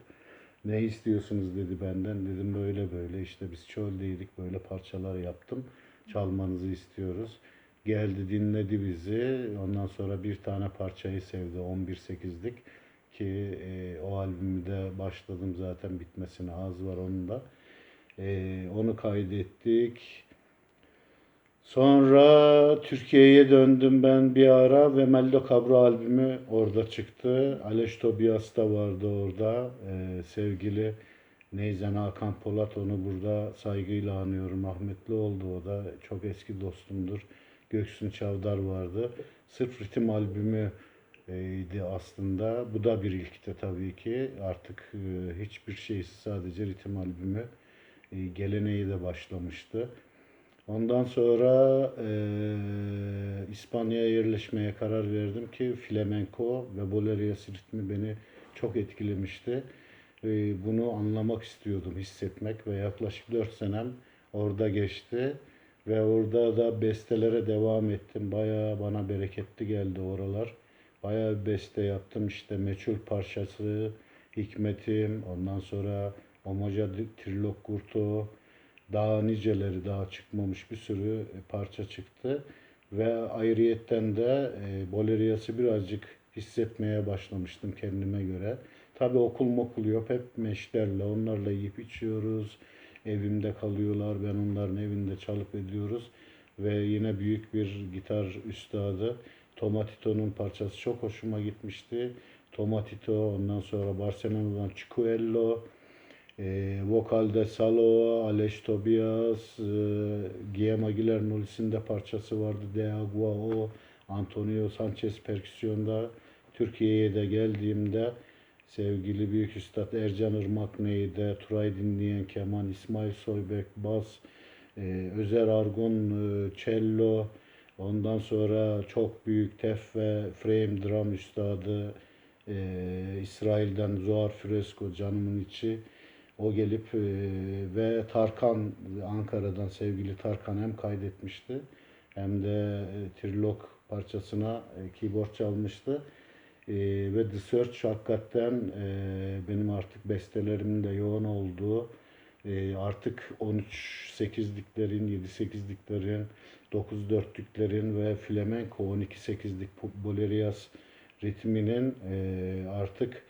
Ne istiyorsunuz dedi benden. Dedim böyle böyle, işte biz çöldeydik, böyle parçalar yaptım. Çalmanızı istiyoruz. Geldi, dinledi bizi. Ondan sonra bir tane parçayı sevdi. 11-8'lik ki o albümde başladım zaten, bitmesine az var onun da. Onu kaydettik. Sonra Türkiye'ye döndüm ben bir ara ve Meldo Cabra albümü orada çıktı. Aleš Tobias da vardı orada. Sevgili Neyzen Hakan Polat, onu burada saygıyla anıyorum. Rahmetli oldu o da. Çok eski dostumdur. Göksun Çavdar vardı. Sırf ritim albümü idi aslında. Bu da bir ilkti tabii ki. Artık hiçbir şeysi, sadece ritim albümü geleneği de başlamıştı. Ondan sonra İspanya'ya yerleşmeye karar verdim ki flamenco ve bolerias ritmi beni çok etkilemişti. Bunu anlamak istiyordum, hissetmek ve yaklaşık 4 senem orada geçti. Ve orada da bestelere devam ettim. Bayağı bana bereketli geldi oralar. Bayağı bir beste yaptım. İşte Meçhul parçası, Hikmetim, ondan sonra Omaca Trilok Kurto, daha niceleri, daha çıkmamış bir sürü parça çıktı. Ve ayrıyetten de Bolerias'ı birazcık hissetmeye başlamıştım kendime göre. Tabi okul mokul yok, hep meşlerle, onlarla yiyip içiyoruz. Evimde kalıyorlar, ben onların evinde çalıp ediyoruz. Ve yine büyük bir gitar üstadı Tomatito'nun parçası çok hoşuma gitmişti. Tomatito, ondan sonra Barcelona'dan Chicuelo, vokalde Salo, Aleš Tobias, Guillem Aguilar Nolis'in de parçası vardı. De Aguao, Antonio Sanchez perküsyonda. Türkiye'ye de geldiğimde sevgili büyük üstad Ercan Irmakney'de, Turay dinleyen keman, İsmail Soybek bas, Özer Argun cello, ondan sonra çok büyük tef ve frame drum üstadı İsrail'den Zohar Fresco, canımın içi. O gelip ve Tarkan, Ankara'dan sevgili Tarkan hem kaydetmişti hem de Trilok parçasına keyboard çalmıştı. Ve The Search hakikaten benim artık bestelerimin de yoğun olduğu, artık 13-8'liklerin, 7-8'liklerin, 9-4'lüklerin ve flamenco 12-8'lik bolerias ritminin artık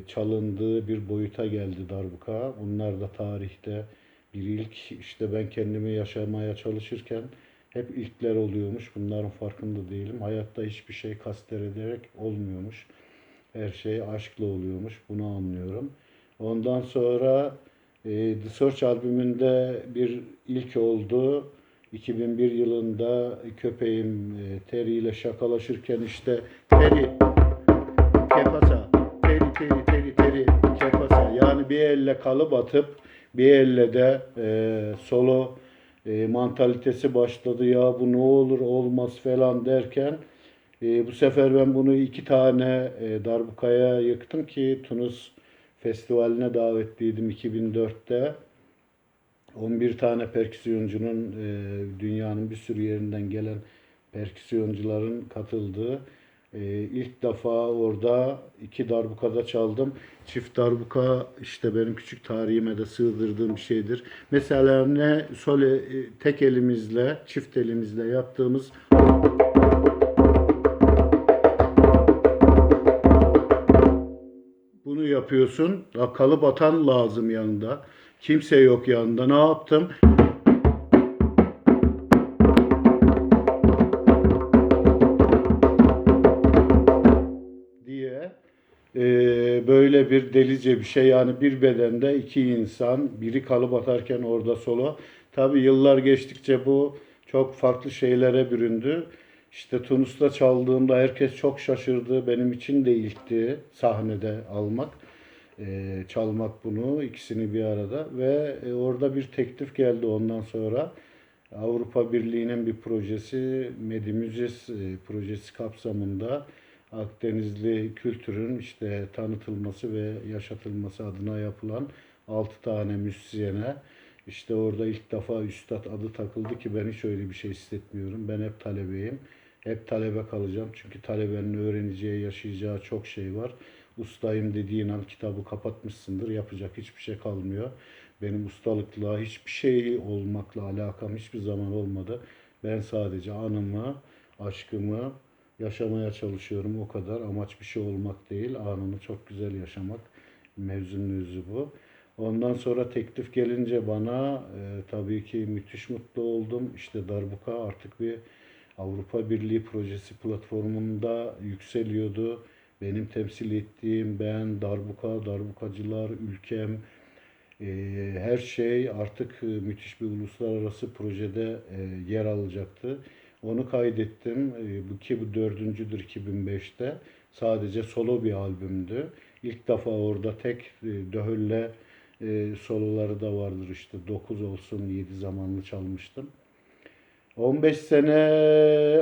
çalındığı bir boyuta geldi darbuka. Bunlar da tarihte bir ilk. İşte ben kendimi yaşamaya çalışırken hep ilkler oluyormuş. Bunların farkında değilim. Hayatta hiçbir şey kastederek olmuyormuş. Her şey aşkla oluyormuş. Bunu anlıyorum. Ondan sonra The Search albümünde bir ilk oldu. 2001 yılında köpeğim Terry ile şakalaşırken işte Terry, kepasa, Terry, kepasa. Yani bir elle kalıp atıp bir elle de solo mantalitesi başladı. Ya bu ne olur olmaz falan derken bu sefer ben bunu 2 tane darbukaya yıktım ki Tunus Festivali'ne davetliydim 2004'te. 11 tane perküsyoncunun, dünyanın bir sürü yerinden gelen perküsyoncuların katıldığı ilk defa orada 2 darbukada çaldım. Çift darbuka işte benim küçük tarihime de sığdırdığım bir şeydir. Mesela ne sole tek elimizle, çift elimizle yaptığımız bunu yapıyorsun. Kalıp atan lazım yanında. Kimse yok yanında. Ne yaptım? Diye böyle bir delice bir şey. Yani bir bedende 2 insan. Biri kalıp atarken orada solo. Tabii yıllar geçtikçe bu çok farklı şeylere büründü. İşte Tunus'ta çaldığımda herkes çok şaşırdı. Benim için de ilkti sahnede almak. çalmak bunu, ikisini bir arada ve orada bir teklif geldi ondan sonra. Avrupa Birliği'nin bir projesi, Medimüzes projesi kapsamında Akdenizli kültürün işte tanıtılması ve yaşatılması adına yapılan 6 tane müzisyene işte orada ilk defa üstad adı takıldı ki ben hiç öyle bir şey hissetmiyorum. Ben hep talebeyim. Hep talebe kalacağım. Çünkü talebenin öğreneceği, yaşayacağı çok şey var. Ustayım dediğin an kitabı kapatmışsındır. Yapacak hiçbir şey kalmıyor. Benim ustalıkla hiçbir şey olmakla alakam hiçbir zaman olmadı. Ben sadece anımı, aşkımı yaşamaya çalışıyorum o kadar. Amaç bir şey olmak değil, anını çok güzel yaşamak. Mevzunun özü bu. Ondan sonra teklif gelince bana tabii ki müthiş mutlu oldum. İşte Darbuka artık bir Avrupa Birliği projesi platformunda yükseliyordu. Benim temsil ettiğim ben, darbuka, darbukacılar, ülkem, her şey artık müthiş bir uluslararası projede yer alacaktı. Onu kaydettim. Bu dördüncüdür 2005'te. Sadece solo bir albümdü. İlk defa orada tek döhölle soloları da vardır işte 9 olsun 7 zamanlı çalmıştım. 15 sene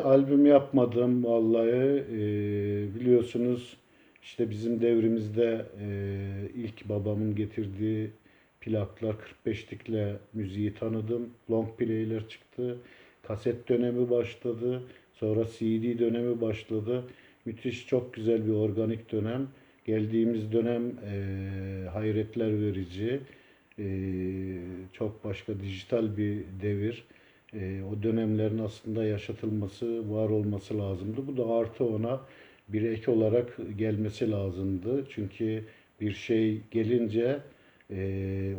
albüm yapmadım vallahi. Biliyorsunuz işte bizim devrimizde ilk babamın getirdiği plaklar 45'likle müziği tanıdım. Long play'ler çıktı. Kaset dönemi başladı. Sonra CD dönemi başladı. Müthiş çok güzel bir organik dönem. Geldiğimiz dönem hayretler verici. Çok başka dijital bir devir. O dönemlerin aslında yaşatılması, var olması lazımdı. Bu da artı ona bir ek olarak gelmesi lazımdı. Çünkü bir şey gelince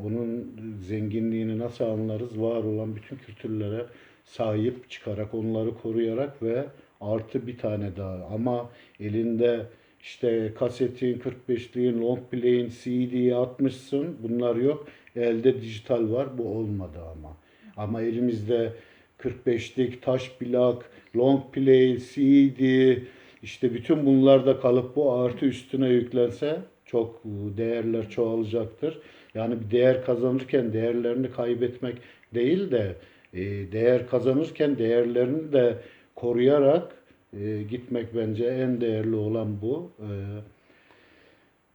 onun zenginliğini nasıl anlarız? Var olan bütün kültürlere sahip çıkarak, onları koruyarak ve artı bir tane daha. Ama elinde işte kasetin, 45'liğin, long play'in, CD'yi atmışsın. Bunlar yok. Elde dijital var. Bu olmadı ama. Ama elimizde 45'lik, taş plak, long play, CD, işte bütün bunlar da kalıp bu artı üstüne yüklense çok değerler çoğalacaktır. Yani bir değer kazanırken değerlerini kaybetmek değil de değer kazanırken değerlerini de koruyarak gitmek bence en değerli olan bu.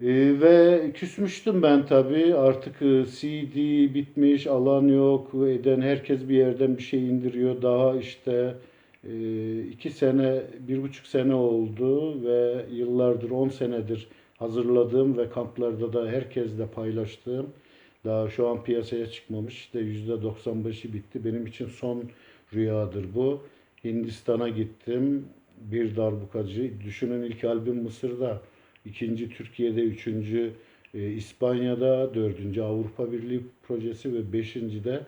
Ve küsmüştüm ben tabii. Artık CD bitmiş, alan yok, eden herkes bir yerden bir şey indiriyor. Daha işte 2 sene, 1,5 sene oldu ve yıllardır, 10 senedir hazırladığım ve kamplarda da herkesle paylaştığım, daha şu an piyasaya çıkmamış, işte %95'i bitti. Benim için son rüyadır bu. Hindistan'a gittim. Bir darbukacı. Düşünün ilk albüm Mısır'da. İkinci Türkiye'de, üçüncü İspanya'da, dördüncü Avrupa Birliği projesi ve beşinci de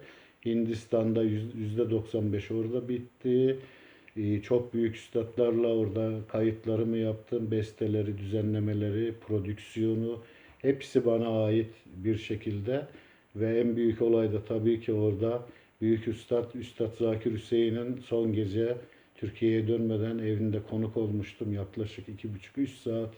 Hindistan'da %95 orada bitti. Çok büyük üstadlarla orada kayıtlarımı yaptım. Besteleri, düzenlemeleri, prodüksiyonu hepsi bana ait bir şekilde. Ve en büyük olay da tabii ki orada büyük Üstad Zakir Hüseyin'in son gece Türkiye'ye dönmeden evinde konuk olmuştum. Yaklaşık 2,5-3 saat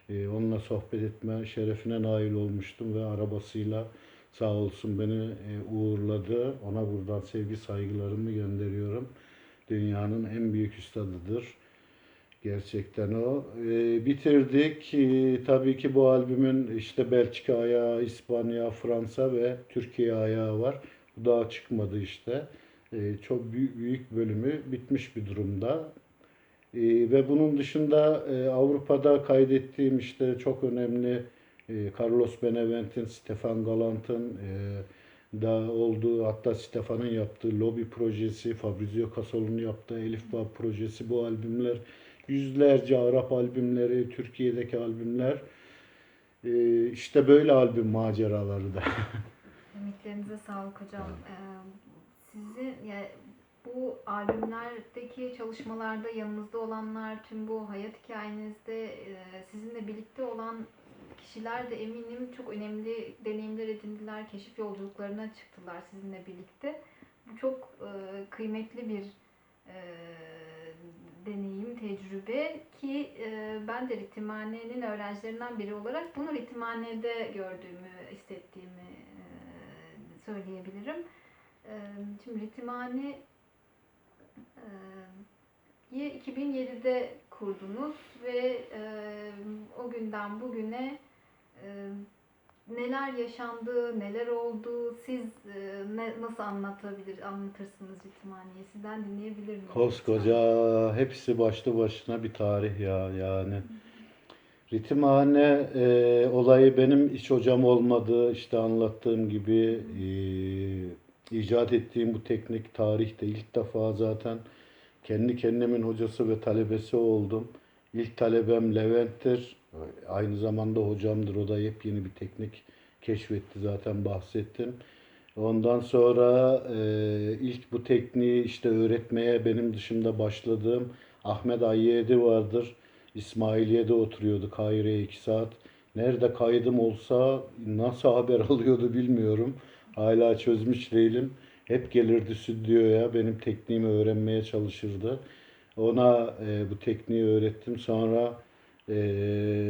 onunla sohbet etme şerefine nail olmuştum ve arabasıyla sağ olsun beni uğurladı. Ona buradan sevgi saygılarımı gönderiyorum. Dünyanın en büyük üstadıdır. Gerçekten o. Bitirdik. Tabii ki bu albümün işte Belçika ayağı, İspanya, Fransa ve Türkiye ayağı var. Bu daha çıkmadı işte. Çok büyük bölümü bitmiş bir durumda. Ve bunun dışında Avrupa'da kaydettiğim işte çok önemli Carlos Benavent'in, Stefan Galant'ın da olduğu, hatta Stefan'ın yaptığı Lobby projesi, Fabrizio Casalo'nun yaptığı Elif Bab projesi, bu albümler, yüzlerce Arap albümleri, Türkiye'deki albümler, işte böyle albüm maceraları da. Emeklerinize sağlık hocam. Sizin yani bu albümlerdeki çalışmalarda yanınızda olanlar, tüm bu hayat hikayenizde sizinle birlikte olan kişiler de eminim çok önemli deneyimler edindiler, keşif yolculuklarına çıktılar sizinle birlikte. Bu çok kıymetli bir deneyim, tecrübe ki ben de Ritimhane'nin öğrencilerinden biri olarak bunu Ritimhane'de gördüğümü, hissettiğimi söyleyebilirim. Şimdi Ritimhane'yi 2007'de kurdunuz ve o günden bugüne neler yaşandı, neler oldu, siz nasıl anlatırsınız Ritimhane'yi? Sizden dinleyebilir miyiz? Koskoca hepsi başlı başına bir tarih ya yani. Ritimhane olayı benim hiç hocam olmadı. İşte anlattığım gibi icat ettiğim bu teknik tarihte ilk defa zaten kendi kendimin hocası ve talebesi oldum. İlk talebem Levent'tir. Aynı zamanda hocamdır. O da yepyeni bir teknik keşfetti, zaten bahsettim. Ondan sonra ilk bu tekniği işte öğretmeye benim dışımda başladığım Ahmet Ayyedi vardır. İsmailiye'de oturuyordu, Kahire'ye 2 saat. Nerede kaydım olsa nasıl haber alıyordu bilmiyorum. Hala çözmüş değilim. Hep gelirdi stüdyoya, benim tekniğimi öğrenmeye çalışırdı. Ona bu tekniği öğrettim. Sonra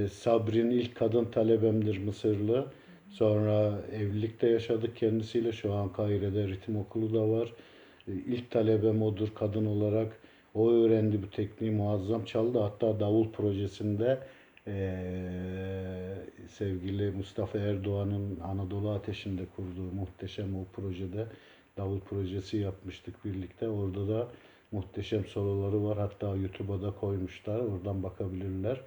Sabrin ilk kadın talebemdir, Mısırlı. Sonra evlilikte yaşadık kendisiyle. Şu an Kahire'de ritim okulu da var. İlk talebem odur kadın olarak. O öğrendi bu tekniği, muazzam çaldı. Hatta davul projesinde sevgili Mustafa Erdoğan'ın Anadolu Ateşi'nde kurduğu muhteşem o projede davul projesi yapmıştık birlikte. Orada da muhteşem soloları var. Hatta YouTube'a da koymuşlar. Oradan bakabilirler.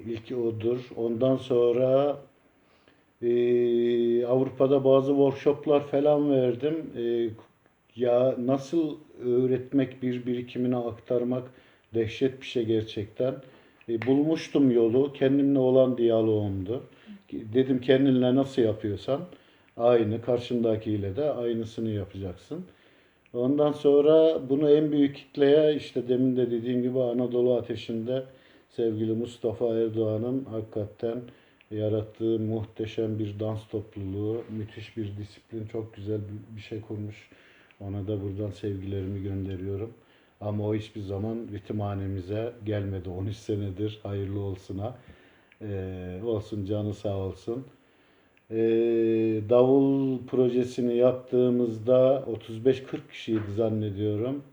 İlki odur. Ondan sonra Avrupa'da bazı workshoplar falan verdim. Ya nasıl öğretmek, bir birikimine aktarmak dehşet bir şey gerçekten. Bulmuştum yolu. Kendimle olan diyaloğumdu. Dedim kendinle nasıl yapıyorsan aynı karşındakiyle de aynısını yapacaksın. Ondan sonra bunu en büyük kitleye işte demin de dediğim gibi Anadolu Ateşi'nde sevgili Mustafa Erdoğan'ın hakikaten yarattığı muhteşem bir dans topluluğu, müthiş bir disiplin, çok güzel bir şey kurmuş. Ona da buradan sevgilerimi gönderiyorum. Ama o hiçbir zaman ritimhanemize gelmedi. 13 senedir, hayırlı olsuna. Olsun, canı sağ olsun. Ee, Davul projesini yaptığımızda 35-40 kişiydi zannediyorum.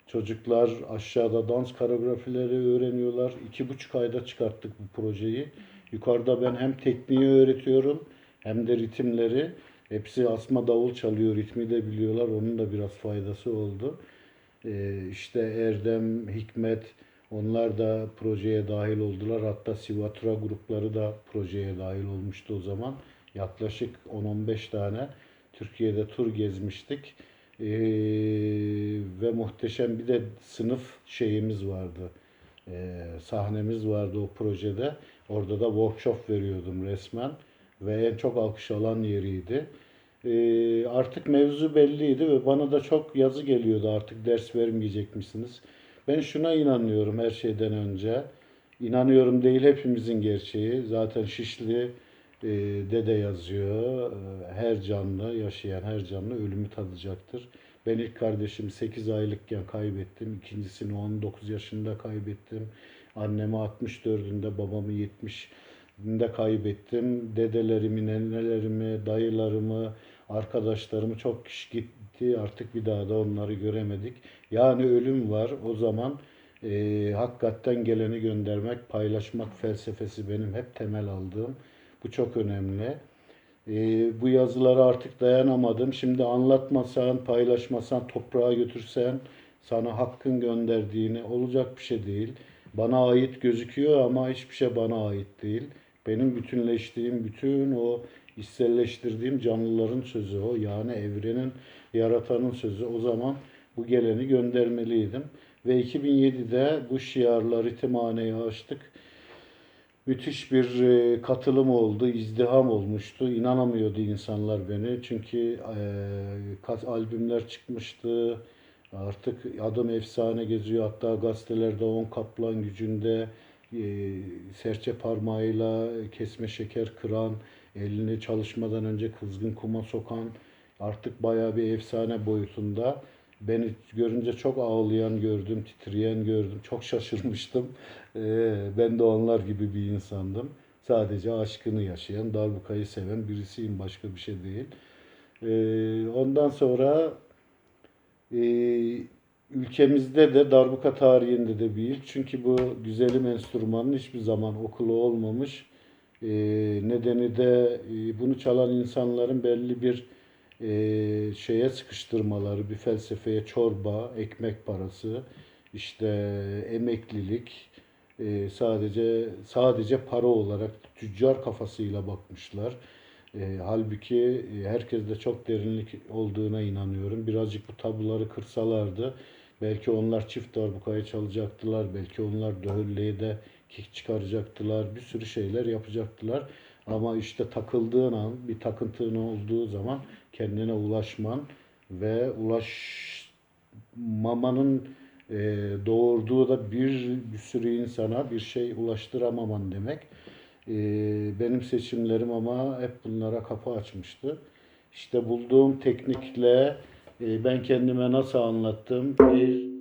Çocuklar aşağıda dans koreografileri öğreniyorlar. 2,5 ayda çıkarttık bu projeyi. Yukarıda ben hem tekniği öğretiyorum hem de ritimleri. Hepsi asma davul çalıyor, ritmi de biliyorlar. Onun da biraz faydası oldu. İşte Erdem, Hikmet, onlar da projeye dahil oldular. Hatta Sivatura grupları da projeye dahil olmuştu o zaman. Yaklaşık 10-15 tane Türkiye'de tur gezmiştik. Ve muhteşem bir de sınıf şeyimiz vardı. Sahnemiz vardı o projede. Orada da workshop veriyordum resmen. Ve en çok alkış alan yeriydi. Artık mevzu belliydi ve bana da çok yazı geliyordu, artık ders vermeyecek misiniz? Ben şuna inanıyorum her şeyden önce. İnanıyorum değil, hepimizin gerçeği. Zaten Şişli de yazıyor. Her canlı, yaşayan her canlı ölümü tadacaktır. Ben ilk kardeşimi 8 aylıkken kaybettim. İkincisini 19 yaşında kaybettim. Annemi 64'ünde, babamı 70'inde kaybettim. Dedelerimi, nenelerimi, dayılarımı, arkadaşlarımı, çok kişi gitti. Artık bir daha da onları göremedik. Yani ölüm var. O zaman hakikaten geleni göndermek, paylaşmak felsefesi benim hep temel aldığım. Bu çok önemli. Bu yazıları artık dayanamadım. Şimdi anlatmasan, paylaşmasan, toprağa götürsen sana hakkın gönderdiğini, olacak bir şey değil. Bana ait gözüküyor ama hiçbir şey bana ait değil. Benim bütünleştiğim, bütün o içselleştirdiğim canlıların sözü o. Yani evrenin, yaratanın sözü. O zaman bu geleni göndermeliydim. Ve 2007'de bu şiarla ritimhaneyi açtık. Müthiş bir katılım oldu, izdiham olmuştu. İnanamıyordu insanlar beni. Çünkü albümler çıkmıştı. Artık adım efsane geziyor. Hatta gazetelerde 10 kaplan gücünde serçe parmağıyla kesme şeker kıran, elini çalışmadan önce kızgın kuma sokan, artık bayağı bir efsane boyutunda Beni görünce çok ağlayan gördüm, titreyen gördüm. Çok şaşırmıştım. Ben de onlar gibi bir insandım. Sadece aşkını yaşayan, darbukayı seven birisiyim. Başka bir şey değil. Ondan sonra e, ülkemizde de darbuka tarihinde de bir ilk. Çünkü bu güzelim enstrümanın hiçbir zaman okulu olmamış. Nedeni de bunu çalan insanların belli bir şeye sıkıştırmaları, bir felsefeye, çorba, ekmek parası, işte emeklilik, sadece para olarak tüccar kafasıyla bakmışlar. Halbuki herkeste çok derinlik olduğuna inanıyorum. Birazcık bu tabuları kırsalardı, belki onlar çift darbukayı çalacaktılar, belki onlar döhürleye de kick çıkaracaktılar, bir sürü şeyler yapacaktılar. Ama işte takıldığın an, bir takıntın olduğu zaman kendine ulaşman ve ulaşmamanın doğurduğu da bir sürü insana bir şey ulaştıramaman demek. Benim seçimlerim ama hep bunlara kapı açmıştı. İşte bulduğum teknikle ben kendime nasıl anlattım? Bir,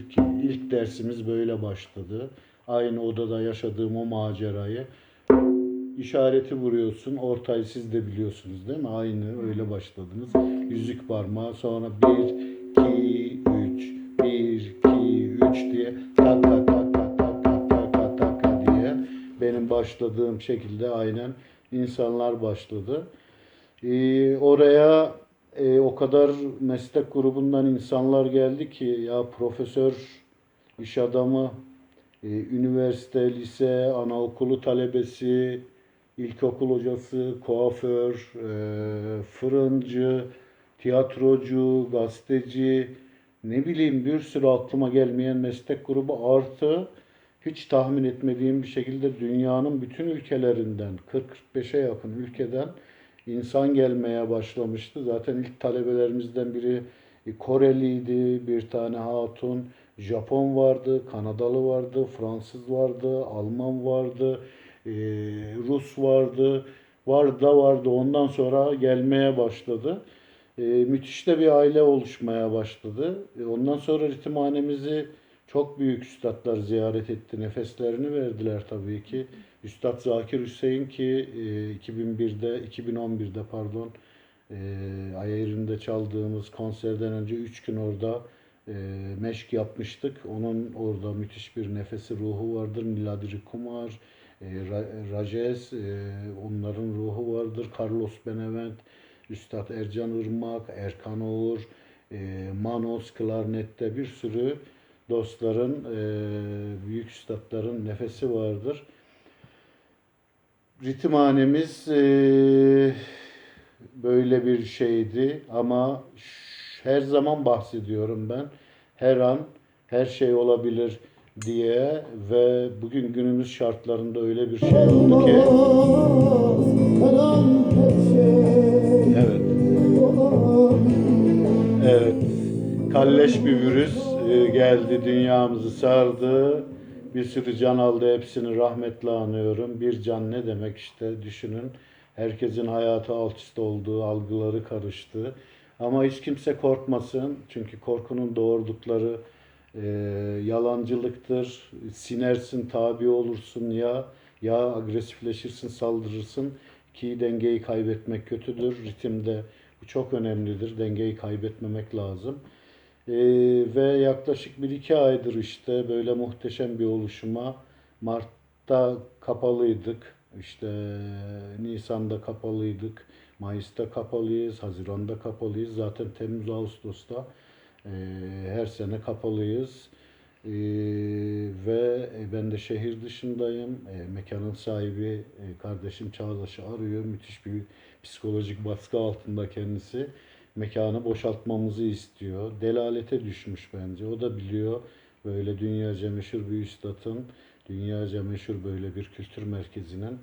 iki. İlk dersimiz böyle başladı. Aynı odada yaşadığım o macerayı işareti vuruyorsun. Ortayı siz de biliyorsunuz değil mi? Aynı öyle başladınız. Yüzük parmağı, sonra bir, iki, üç, bir, iki, üç diye taka taka taka taka taka diye benim başladığım şekilde aynen insanlar başladı. Oraya o kadar meslek grubundan insanlar geldi ki, ya profesör, iş adamı, üniversite, lise, anaokulu talebesi, ilkokul hocası, kuaför, fırıncı, tiyatrocu, gazeteci, ne bileyim bir sürü aklıma gelmeyen meslek grubu, artı hiç tahmin etmediğim bir şekilde dünyanın bütün ülkelerinden 40-45'e yakın ülkeden insan gelmeye başlamıştı. Zaten ilk talebelerimizden biri Koreliydi, bir tane hatun, Japon vardı, Kanadalı vardı, Fransız vardı, Alman vardı, e, Rus vardı, vardı da vardı. Ondan sonra gelmeye başladı. Müthiş de bir aile oluşmaya başladı. Ondan sonra ritimhanemizi çok büyük üstadlar ziyaret etti. Nefeslerini verdiler tabii ki. Üstad Zakir Hüseyin ki 2001'de, 2011'de pardon, Ayarı'nda çaldığımız konserden önce 3 gün orada e, meşk yapmıştık. Onun orada müthiş bir nefesi, ruhu vardır. Niladri Kumar, Rajes, onların ruhu vardır. Carlos Benevent, Üstad Ercan Irmak, Erkan Oğur, Manos, klarnette bir sürü dostların, büyük üstadların nefesi vardır. Ritimhanemiz böyle bir şeydi ama her zaman bahsediyorum ben. Her an her şey olabilir diye ve bugün günümüz şartlarında öyle bir şey oldu ki. Evet. Evet. Kalleş bir virüs geldi, dünyamızı sardı. Bir sürü can aldı, hepsini rahmetle anıyorum. Bir can ne demek işte, düşünün. Herkesin hayatı alt üst olduğu, algıları karıştı. Ama hiç kimse korkmasın. Çünkü korkunun doğurdukları e, yalancılıktır. Sinersin, tabi olursun, ya agresifleşirsin, saldırırsın ki dengeyi kaybetmek kötüdür. Ritimde bu çok önemlidir. Dengeyi kaybetmemek lazım. Ee, Ve yaklaşık bir iki aydır işte böyle muhteşem bir oluşuma. Mart'ta kapalıydık. İşte Nisan'da kapalıydık. Mayıs'ta kapalıyız. Haziran'da kapalıyız. Zaten Temmuz, Ağustos'ta e, her sene kapalıyız. Ve ben de şehir dışındayım. Mekanın sahibi kardeşim Çağdaş'ı arıyor. Müthiş bir psikolojik baskı altında kendisi. Mekanı boşaltmamızı istiyor. Delalete düşmüş bence. O da biliyor, böyle dünyaca meşhur bir üstadın, dünyaca meşhur böyle bir kültür merkezinin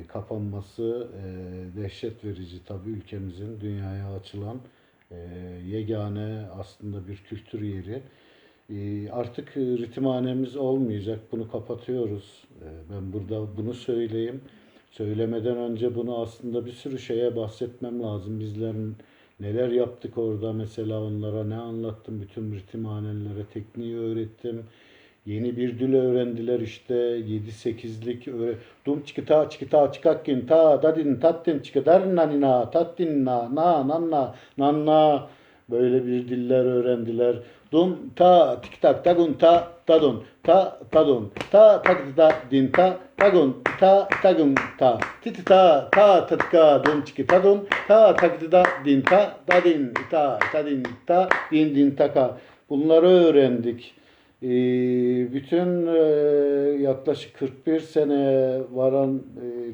kapanması dehşet verici. Tabii ülkemizin dünyaya açılan yegane aslında bir kültür yeri. Artık ritimhanemiz olmayacak. Bunu kapatıyoruz. Ben burada bunu söyleyeyim. Söylemeden önce bunu aslında bir sürü şeye bahsetmem lazım. Bizlerin Neler yaptık orada mesela, onlara ne anlattım, bütün ritimhanelilere tekniği öğrettim. Yeni bir dil öğrendiler işte, 7-8'lik dum çıkıta çıkıta çıkakkin ta dadin tattin çıkıdar nanina tattin na nanna nanna, böyle bir diller öğrendiler. Dum ta tik tak tagun ta tadun ta tadun ta tak da din ta tagun ta tagun ta titi ta ta tatka dum çıkı tadun ta tak da din ta dadin ta tadin ta din din taka, bunları öğrendik. Bütün yaklaşık 41 sene varan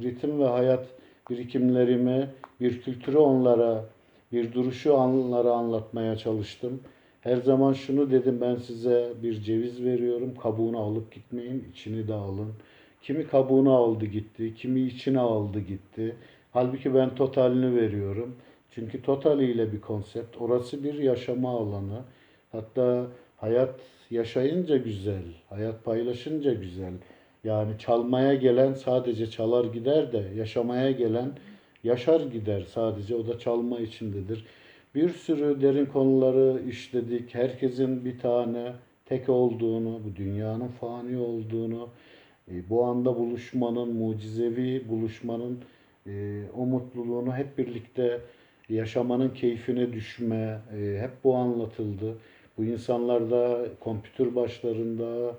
ritim ve hayat birikimlerimi, bir kültürü onlara, bir duruşu onlara anlatmaya çalıştım. Her zaman şunu dedim, ben size bir ceviz veriyorum, kabuğunu alıp gitmeyin, içini de alın. Kimi kabuğunu aldı gitti, kimi içine aldı gitti. Halbuki ben totalini veriyorum. Çünkü totaliyle bir konsept. Orası bir yaşama alanı. Hatta hayat yaşayınca güzel, hayat paylaşınca güzel. Yani çalmaya gelen sadece çalar gider de yaşamaya gelen yaşar gider sadece, o da çalma içindedir. Bir sürü derin konuları işledik. Herkesin bir tane tek olduğunu, bu dünyanın fani olduğunu, bu anda buluşmanın, mucizevi buluşmanın o mutluluğunu hep birlikte yaşamanın keyfine düşme, hep bu anlatıldı. Bu insanlar da kompütür başlarında,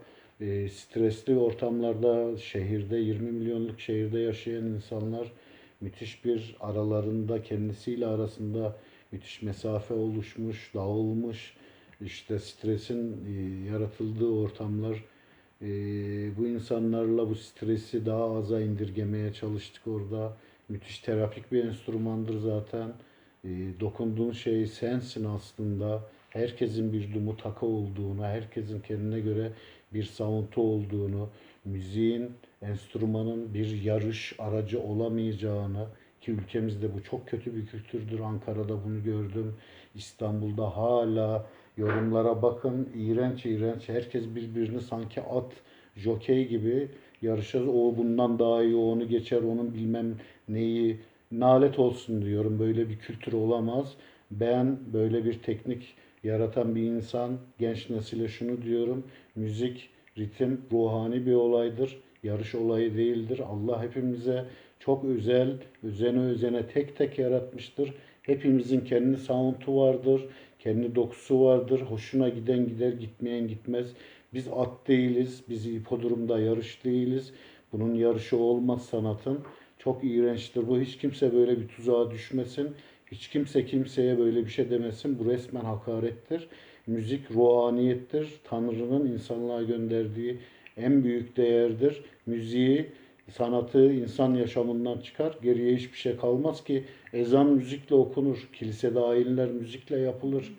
stresli ortamlarda, şehirde, 20 milyonluk şehirde yaşayan insanlar, müthiş bir aralarında, kendisiyle arasında müthiş mesafe oluşmuş, dağılmış, işte stresin yaratıldığı ortamlar. E, Bu insanlarla bu stresi daha aza indirgemeye çalıştık orada. Müthiş terapik bir enstrümandır zaten. Dokunduğun şey sensin aslında. Herkesin bir dumutaka olduğunu, herkesin kendine göre bir sound'u olduğunu, müziğin, enstrümanın bir yarış aracı olamayacağını, ki ülkemizde bu çok kötü bir kültürdür. Ankara'da bunu gördüm. İstanbul'da hala yorumlara bakın. İğrenç iğrenç. Herkes birbirini sanki at, jokey gibi yarışır. O bundan daha iyi, o onu geçer, onun bilmem neyi. Nalet olsun diyorum. Böyle bir kültür olamaz. Ben böyle bir teknik yaratan bir insan, genç nesile şunu diyorum: müzik, ritim ruhani bir olaydır. Yarış olayı değildir. Allah hepimize çok özel, özene özene tek tek yaratmıştır. Hepimizin kendi sound'u vardır, kendi dokusu vardır. Hoşuna giden gider, gitmeyen gitmez. Biz at değiliz, biz hipodromda yarış değiliz. Bunun yarışı olmaz sanatın. Çok iğrençtir bu. Hiç kimse böyle bir tuzağa düşmesin. Hiç kimse kimseye böyle bir şey demesin. Bu resmen hakarettir. Müzik ruhaniyettir. Tanrı'nın insanlığa gönderdiği en büyük değerdir. Müziği, sanatı insan yaşamından çıkar. Geriye hiçbir şey kalmaz ki. Ezan müzikle okunur. Kilisede ayinler müzikle yapılır.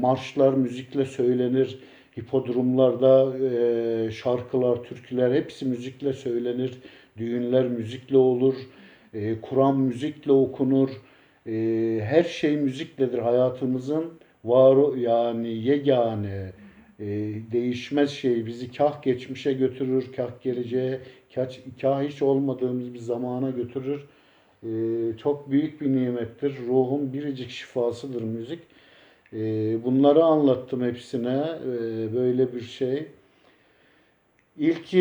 Marşlar müzikle söylenir. Hipodromlarda şarkılar, türküler hepsi müzikle söylenir. Düğünler müzikle olur. Kur'an müzikle okunur. Her şey müzikledir. Hayatımızın var yani yegane değişmez şey, bizi kah geçmişe götürür, kah geleceğe, kah hiç olmadığımız bir zamana götürür. Çok büyük bir nimettir. Ruhun biricik şifasıdır müzik. Bunları anlattım hepsine. Böyle bir şey. İlk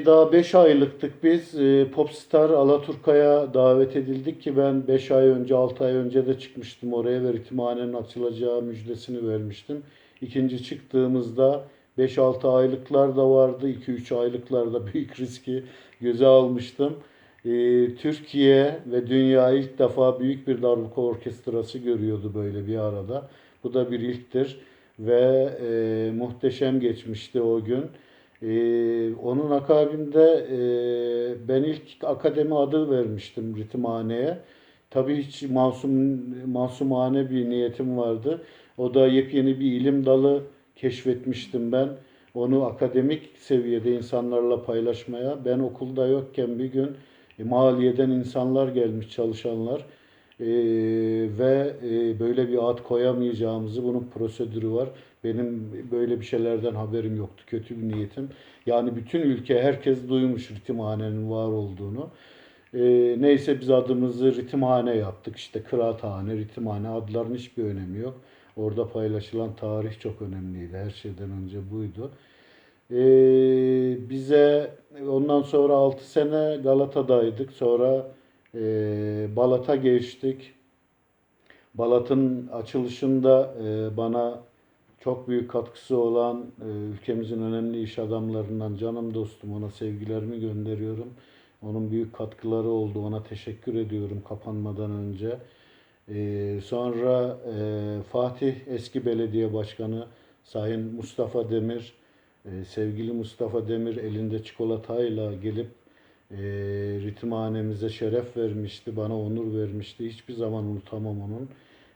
daha 5 aylıktık biz. Popstar Alaturka'ya davet edildik ki ben 5 ay önce, 6 ay önce de çıkmıştım oraya ve ritimhanenin açılacağı müjdesini vermiştim. İkinci çıktığımızda 5-6 aylıklar da vardı. 2-3 aylıklar da büyük riski göze almıştım. Türkiye ve dünya ilk defa büyük bir darbuka orkestrası görüyordu böyle bir arada. Bu da bir ilktir ve muhteşem geçmişti o gün. Onun akabinde ben ilk akademi adı vermiştim ritimhaneye. Tabii hiç masumane bir niyetim vardı. O da yepyeni bir ilim dalı keşfetmiştim ben. Onu akademik seviyede insanlarla paylaşmaya. Ben okulda yokken bir gün maliyeden insanlar gelmiş, çalışanlar. Ve böyle bir ad koyamayacağımızı, bunun prosedürü var. Benim böyle bir şeylerden haberim yoktu. Kötü bir niyetim. Yani bütün ülke, herkes duymuş ritimhanenin var olduğunu. Neyse biz adımızı ritimhane yaptık. İşte kıraathane, ritimhane adların hiçbir önemi yok. Orada paylaşılan tarih çok önemliydi. Her şeyden önce buydu. Bize ondan sonra 6 sene Galata'daydık. Sonra Balat'a geçtik. Balat'ın açılışında bana çok büyük katkısı olan ülkemizin önemli iş adamlarından canım dostum, ona sevgilerimi gönderiyorum. Onun büyük katkıları oldu. Ona teşekkür ediyorum kapanmadan önce. Sonra Fatih eski belediye başkanı Sayın Mustafa Demir, sevgili Mustafa Demir elinde çikolatayla gelip ritimhanemize şeref vermişti, bana onur vermişti. Hiçbir zaman unutamam onun.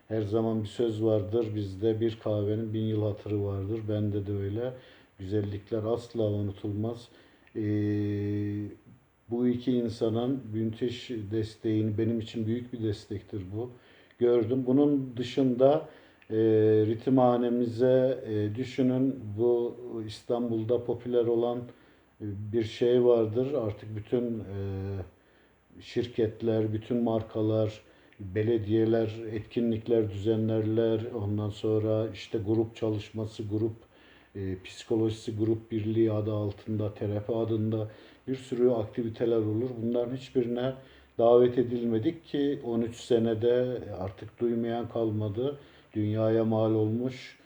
Her zaman bir söz vardır bizde, bir kahvenin 1000 yıl hatırı vardır. Bende de öyle. Güzellikler asla unutulmaz. Ee, Bu iki insanın müthiş desteğini, benim için büyük bir destektir bu. Gördüm. Bunun dışında ritimhanemize düşünün, bu İstanbul'da popüler olan bir şey vardır. Artık bütün şirketler, bütün markalar, belediyeler etkinlikler düzenlerler. Ondan sonra işte grup çalışması, grup psikolojisi, grup birliği adı altında, terapi adında bir sürü aktiviteler olur. Bunların hiçbirine davet edilmedik ki 13 senede artık duymayan kalmadı. Dünyaya mal olmuş.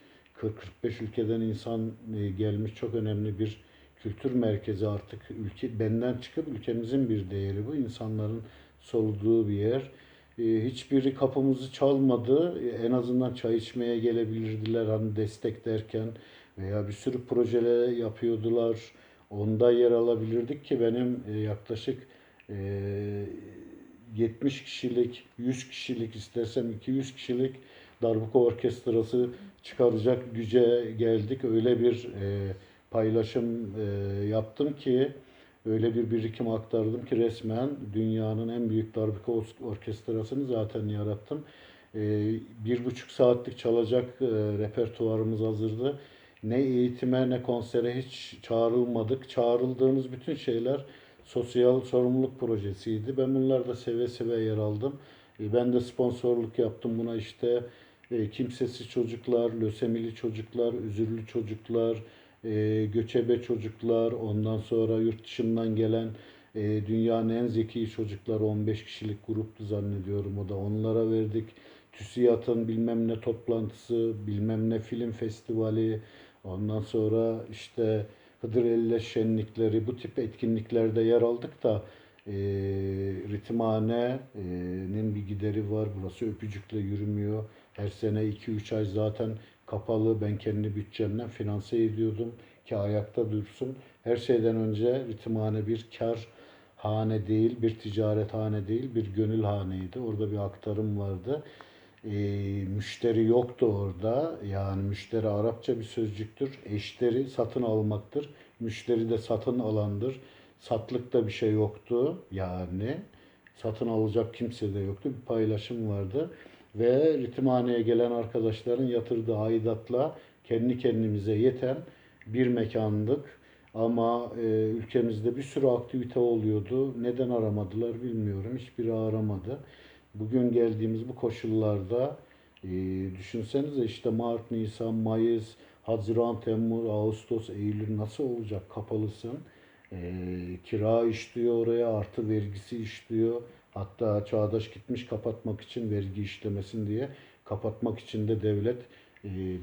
40-45 ülkeden insan gelmiş, çok önemli bir kültür merkezi artık. Ülke benden çıkıp ülkemizin bir değeri bu. İnsanların soluduğu bir yer. Hiçbiri kapımızı çalmadı. En azından çay içmeye gelebilirdiler hani destek derken, veya bir sürü projeler yapıyordular. Onda yer alabilirdik ki benim yaklaşık e, 70 kişilik, 100 kişilik, istersem 200 kişilik darbuka orkestrası çıkaracak güce geldik. Öyle bir paylaşım yaptım ki, öyle bir birikim aktardım ki resmen dünyanın en büyük darbuka orkestrasını zaten yarattım. 1,5 saatlik çalacak repertuarımız hazırdı. Ne eğitime ne konsere hiç çağrılmadık. Çağrıldığımız bütün şeyler sosyal sorumluluk projesiydi. Ben bunlarda seve seve yer aldım. Ben de sponsorluk yaptım buna, işte kimsesiz çocuklar, lösemili çocuklar, üzürlü çocuklar, göçebe çocuklar, ondan sonra yurt dışından gelen dünyanın en zeki çocuklar, 15 kişilik gruptu zannediyorum o da, onlara verdik. TÜSİAD'ın bilmem ne toplantısı, bilmem ne film festivali, ondan sonra işte Hıdrellez şenlikleri, bu tip etkinliklerde yer aldık da ritimhanenin bir gideri var. Burası öpücükle yürümüyor. Her sene 2-3 ay zaten kapalı. Ben kendi bütçemden finanse ediyordum ki ayakta dursun. Her şeyden önce ritimhane bir kar hane değil, bir ticarethane değil, bir gönül haneydi. Orada bir aktarım vardı. E, Müşteri yoktu orada. Yani müşteri Arapça bir sözcüktür. Eşteri satın almaktır. Müşteri de satın alandır. Satlıkta bir şey yoktu. Yani satın alacak kimse de yoktu. Bir paylaşım vardı. Ve ritimhaneye gelen arkadaşların yatırdığı aidatla kendi kendimize yeten bir mekandık. Ama ülkemizde bir sürü aktivite oluyordu. Neden aramadılar bilmiyorum. Hiçbiri aramadı. Bugün geldiğimiz bu koşullarda e, düşünsenize, işte Mart, Nisan, Mayıs, Haziran, Temmuz, Ağustos, Eylül nasıl olacak? Kapalısın. Kira işliyor oraya, artı vergisi işliyor. Hatta Çağdaş gitmiş kapatmak için, vergi işlemesin diye. Kapatmak için de devlet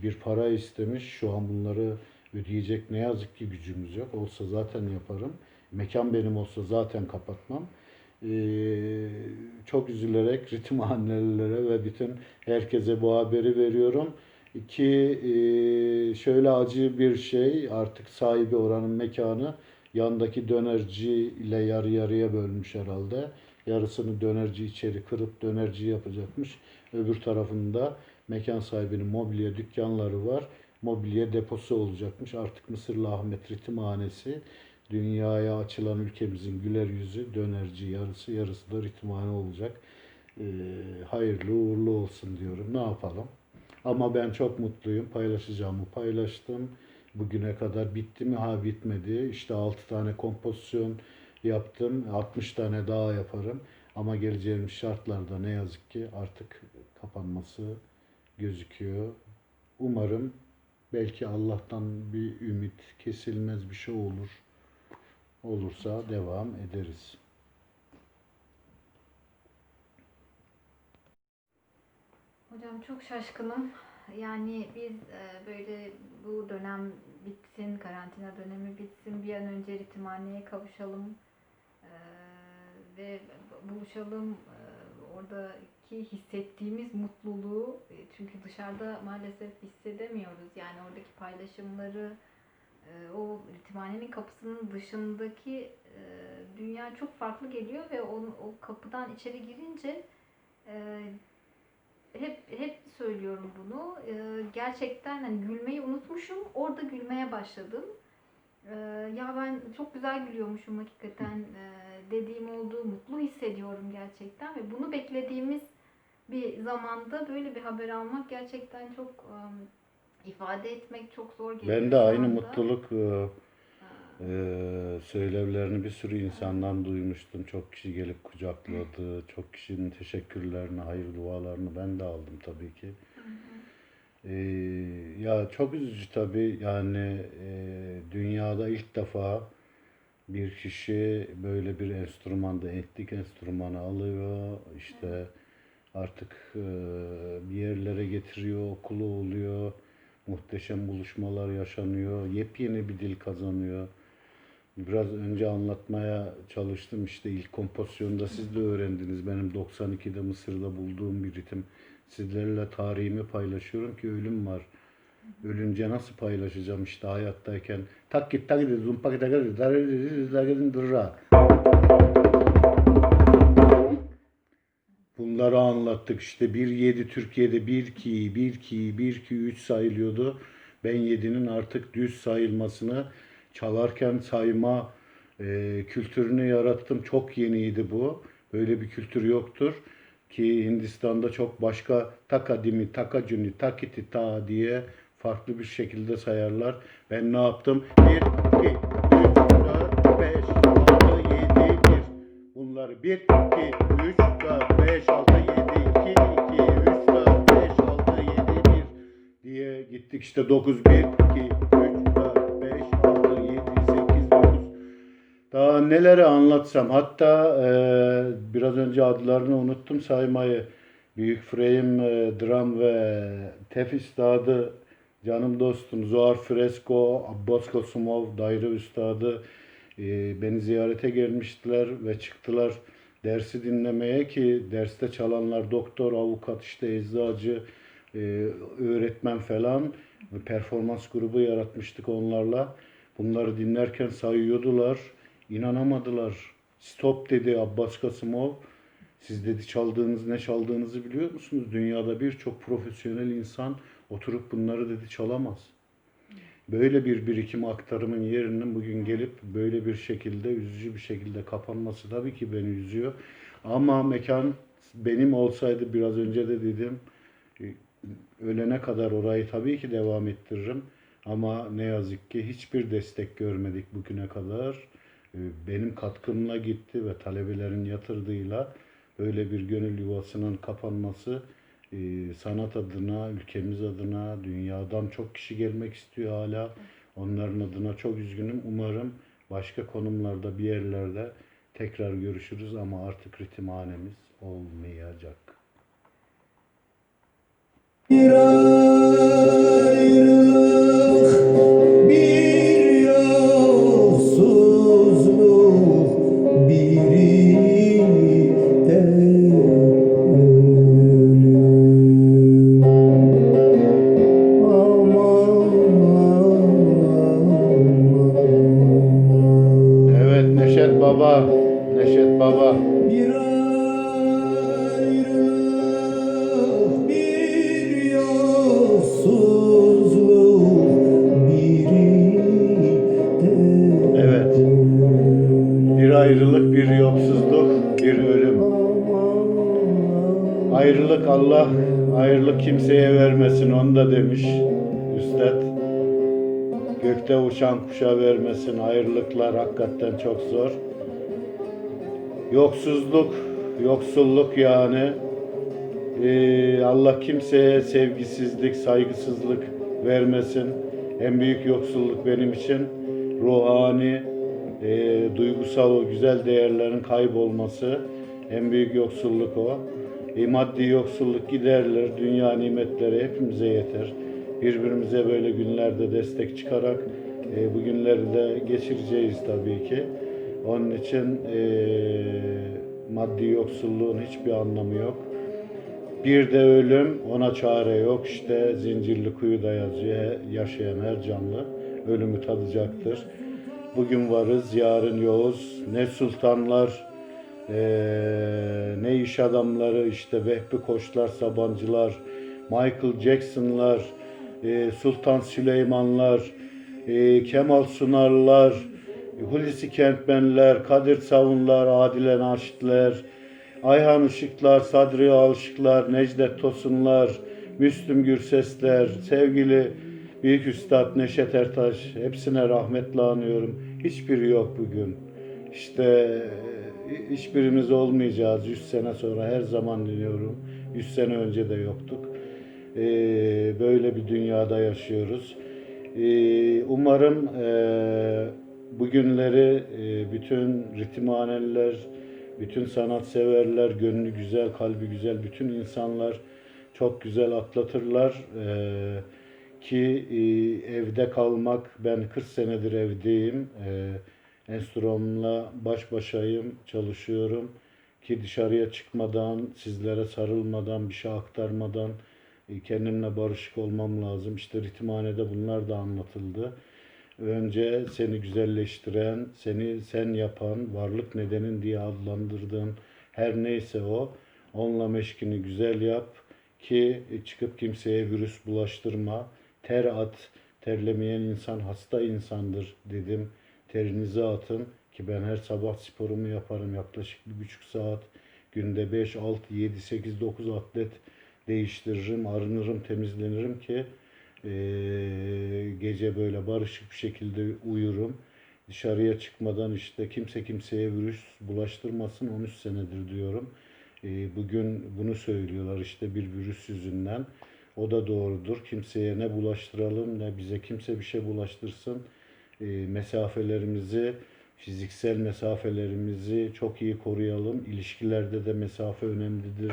bir para istemiş. Şu an bunları ödeyecek ne yazık ki gücümüz yok. Olsa zaten yaparım. Mekan benim olsa zaten kapatmam. Çok üzülerek ritim annelilere ve bütün herkese bu haberi veriyorum. Ki şöyle acı bir şey, artık sahibi oranın mekanı yandaki dönerci ile yarı yarıya bölmüş herhalde. Yarısını dönerci içeri kırıp dönerci yapacakmış. Öbür tarafında mekan sahibinin mobilya dükkanları var. Mobilya deposu olacakmış. Artık Mısırlı Ahmet Ritimhanesi dünyaya açılan ülkemizin güler yüzü, dönerci yarısı, yarısı da ritimhane olacak. Ee, Hayırlı uğurlu olsun diyorum. Ne yapalım? Ama ben çok mutluyum. Paylaşacağımı paylaştım. Bugüne kadar bitti mi? Ha, bitmedi. İşte 6 tane kompozisyon yaptım. 60 tane daha yaparım. Ama geleceğimiz şartlarda ne yazık ki artık kapanması gözüküyor. Umarım belki Allah'tan bir ümit, kesilmez bir şey olur. Olursa devam ederiz. Hocam çok şaşkınım. Yani biz böyle bu dönem bitsin, karantina dönemi bitsin, bir an önce ritimhaneye kavuşalım ve buluşalım. Oradaki hissettiğimiz mutluluğu, çünkü dışarıda maalesef hissedemiyoruz. Yani oradaki paylaşımları, o ritimhanenin kapısının dışındaki dünya çok farklı geliyor ve o kapıdan içeri girince hep söylüyorum bunu. Gerçekten hani gülmeyi unutmuşum. Orada gülmeye başladım. Ya ben çok güzel gülüyormuşum hakikaten. Dediğim oldu. Mutlu hissediyorum gerçekten ve bunu beklediğimiz bir zamanda böyle bir haber almak gerçekten çok ifade etmek çok zor geliyor Ben de şu aynı anda. mutluluk söylevlerini bir sürü insandan duymuştum. Çok kişi gelip kucakladı. Çok kişinin teşekkürlerini, hayır dualarını ben de aldım tabii ki. Ya çok üzücü tabii. Yani dünyada ilk defa bir kişi böyle bir enstrümanda, etnik enstrümanı alıyor. İşte artık bir yerlere getiriyor, okulu oluyor. Muhteşem buluşmalar yaşanıyor. Yepyeni bir dil kazanıyor. Biraz önce anlatmaya çalıştım, işte ilk kompozisyonda siz de öğrendiniz. Benim 92'de Mısır'da bulduğum bir ritim. Sizlerle tarihimi paylaşıyorum ki ölüm var. Ölünce nasıl paylaşacağım işte hayattayken. Tak git tak git zumpak tak git dırra. Bunları anlattık işte 1-7 Türkiye'de 1-2, 1-2, 1-2, 3 sayılıyordu. Ben 7'nin artık düz sayılmasını çalarken sayma kültürünü yarattım. Çok yeniydi bu. Böyle bir kültür yoktur. Ki Hindistan'da çok başka takadimi, takacuni, takiti ta diye farklı bir şekilde sayarlar. Ben ne yaptım? 1, 2, 3, 4, 5, 6, 7, 1. Bunları 1, 2, 3, 4, 5, 6, 7, 2, 2, 3, 4, 5, 6, 7, 1 diye gittik. İşte 9, 1, 2, 3, 4, 5, 6, 7, 8, 9. Daha neleri anlatsam. Hatta biraz önce adlarını unuttum saymayı. Büyük Freyim dram ve tef üstadı, canım dostum Zuhar Fresko, Abbas Kosumov, daire üstadı beni ziyarete gelmiştiler ve çıktılar dersi dinlemeye ki derste çalanlar doktor, avukat, işte eczacı, öğretmen falan, performans grubu yaratmıştık onlarla. Bunları dinlerken sayıyordular. İnanamadılar. Stop dedi Abbas Kasımov. Siz dedi çaldığınız ne çaldığınızı biliyor musunuz? Dünyada birçok profesyonel insan oturup bunları dedi çalamaz. Böyle bir birikim aktarımın yerinin bugün gelip böyle bir şekilde üzücü bir şekilde kapanması tabii ki beni üzüyor. Ama mekan benim olsaydı biraz önce de dedim ölene kadar orayı tabii ki devam ettiririm. Ama ne yazık ki hiçbir destek görmedik bugüne kadar. Benim katkımla gitti ve talebelerin yatırdığıyla böyle bir gönül yuvasının kapanması sanat adına, ülkemiz adına, dünyadan çok kişi gelmek istiyor hala. Onların adına çok üzgünüm. Umarım başka konumlarda bir yerlerde tekrar görüşürüz ama artık ritimhanemiz olmayacak. Bir ayrılık, bir yolsuzluk, biri de ölüm. Aman, Evet Neşet Baba, Neşet Baba. bir ayrılık, bir yolsuzluk, biri de Evet. Bir ayrılık, bir yolsuzluk, bir ölüm. Ayrılık Allah, ayrılık kimseye vermesin onu da demiş Üstad. Gökte uçan kuşa vermesin. Ayrılıklar hakikaten çok zor. Yoksulluk yani. Allah kimseye sevgisizlik, saygısızlık vermesin. En büyük yoksulluk benim için ruhani, duygusal o güzel değerlerin kaybolması. En büyük yoksulluk o. Maddi yoksulluk giderler, dünya nimetleri hepimize yeter. Birbirimize böyle günlerde destek çıkarak bu günleri de geçireceğiz tabii ki. Onun için maddi yoksulluğun hiçbir anlamı yok. Bir de ölüm, ona çare yok. İşte Zincirlikuyu'da yazıyor, yaşayan her canlı ölümü tadacaktır. Bugün varız, yarın yokuz. Ne sultanlar, ne iş adamları, işte Vehbi Koçlar, Sabancılar, Michael Jackson'lar, Sultan Süleymanlar, Kemal Sunarlar, Hulusi Kentmenler, Kadir Savunlar, Adile Naşitler, Ayhan Işıklar, Sadri Alışıklar, Necdet Tosunlar, Müslüm Gürsesler, sevgili Büyük Üstad Neşet Ertaş, hepsine rahmetle anıyorum. Hiçbiri yok bugün. İşte hiçbirimiz olmayacağız 100 sene sonra, her zaman dinliyorum. 100 sene önce de yoktuk. Böyle bir dünyada yaşıyoruz. Umarım bugünleri bütün ritimhaneler, bütün sanatseverler, gönlü güzel, kalbi güzel, bütün insanlar çok güzel atlatırlar. Ki evde kalmak, ben 40 senedir evdeyim. Enstrümanla baş başayım, çalışıyorum. Ki dışarıya çıkmadan, sizlere sarılmadan, bir şey aktarmadan kendimle barışık olmam lazım. İşte ritimhanede bunlar da anlatıldı. Önce seni güzelleştiren, seni sen yapan, varlık nedenin diye adlandırdığın her neyse o, onunla meşkini güzel yap ki çıkıp kimseye virüs bulaştırma. Ter at, terlemeyen insan hasta insandır dedim. Terinizi atın ki ben her sabah sporumu yaparım yaklaşık 1,5 saat. Günde 5, 6, 7, 8, 9 atlet değiştiririm, arınırım, temizlenirim ki gece böyle barışık bir şekilde uyurum. Dışarıya çıkmadan işte kimse kimseye virüs bulaştırmasın, 13 senedir diyorum. Bugün bunu söylüyorlar işte bir virüs yüzünden. O da doğrudur. Kimseye ne bulaştıralım ne bize kimse bir şey bulaştırsın. Mesafelerimizi, fiziksel mesafelerimizi çok iyi koruyalım. İlişkilerde de mesafe önemlidir.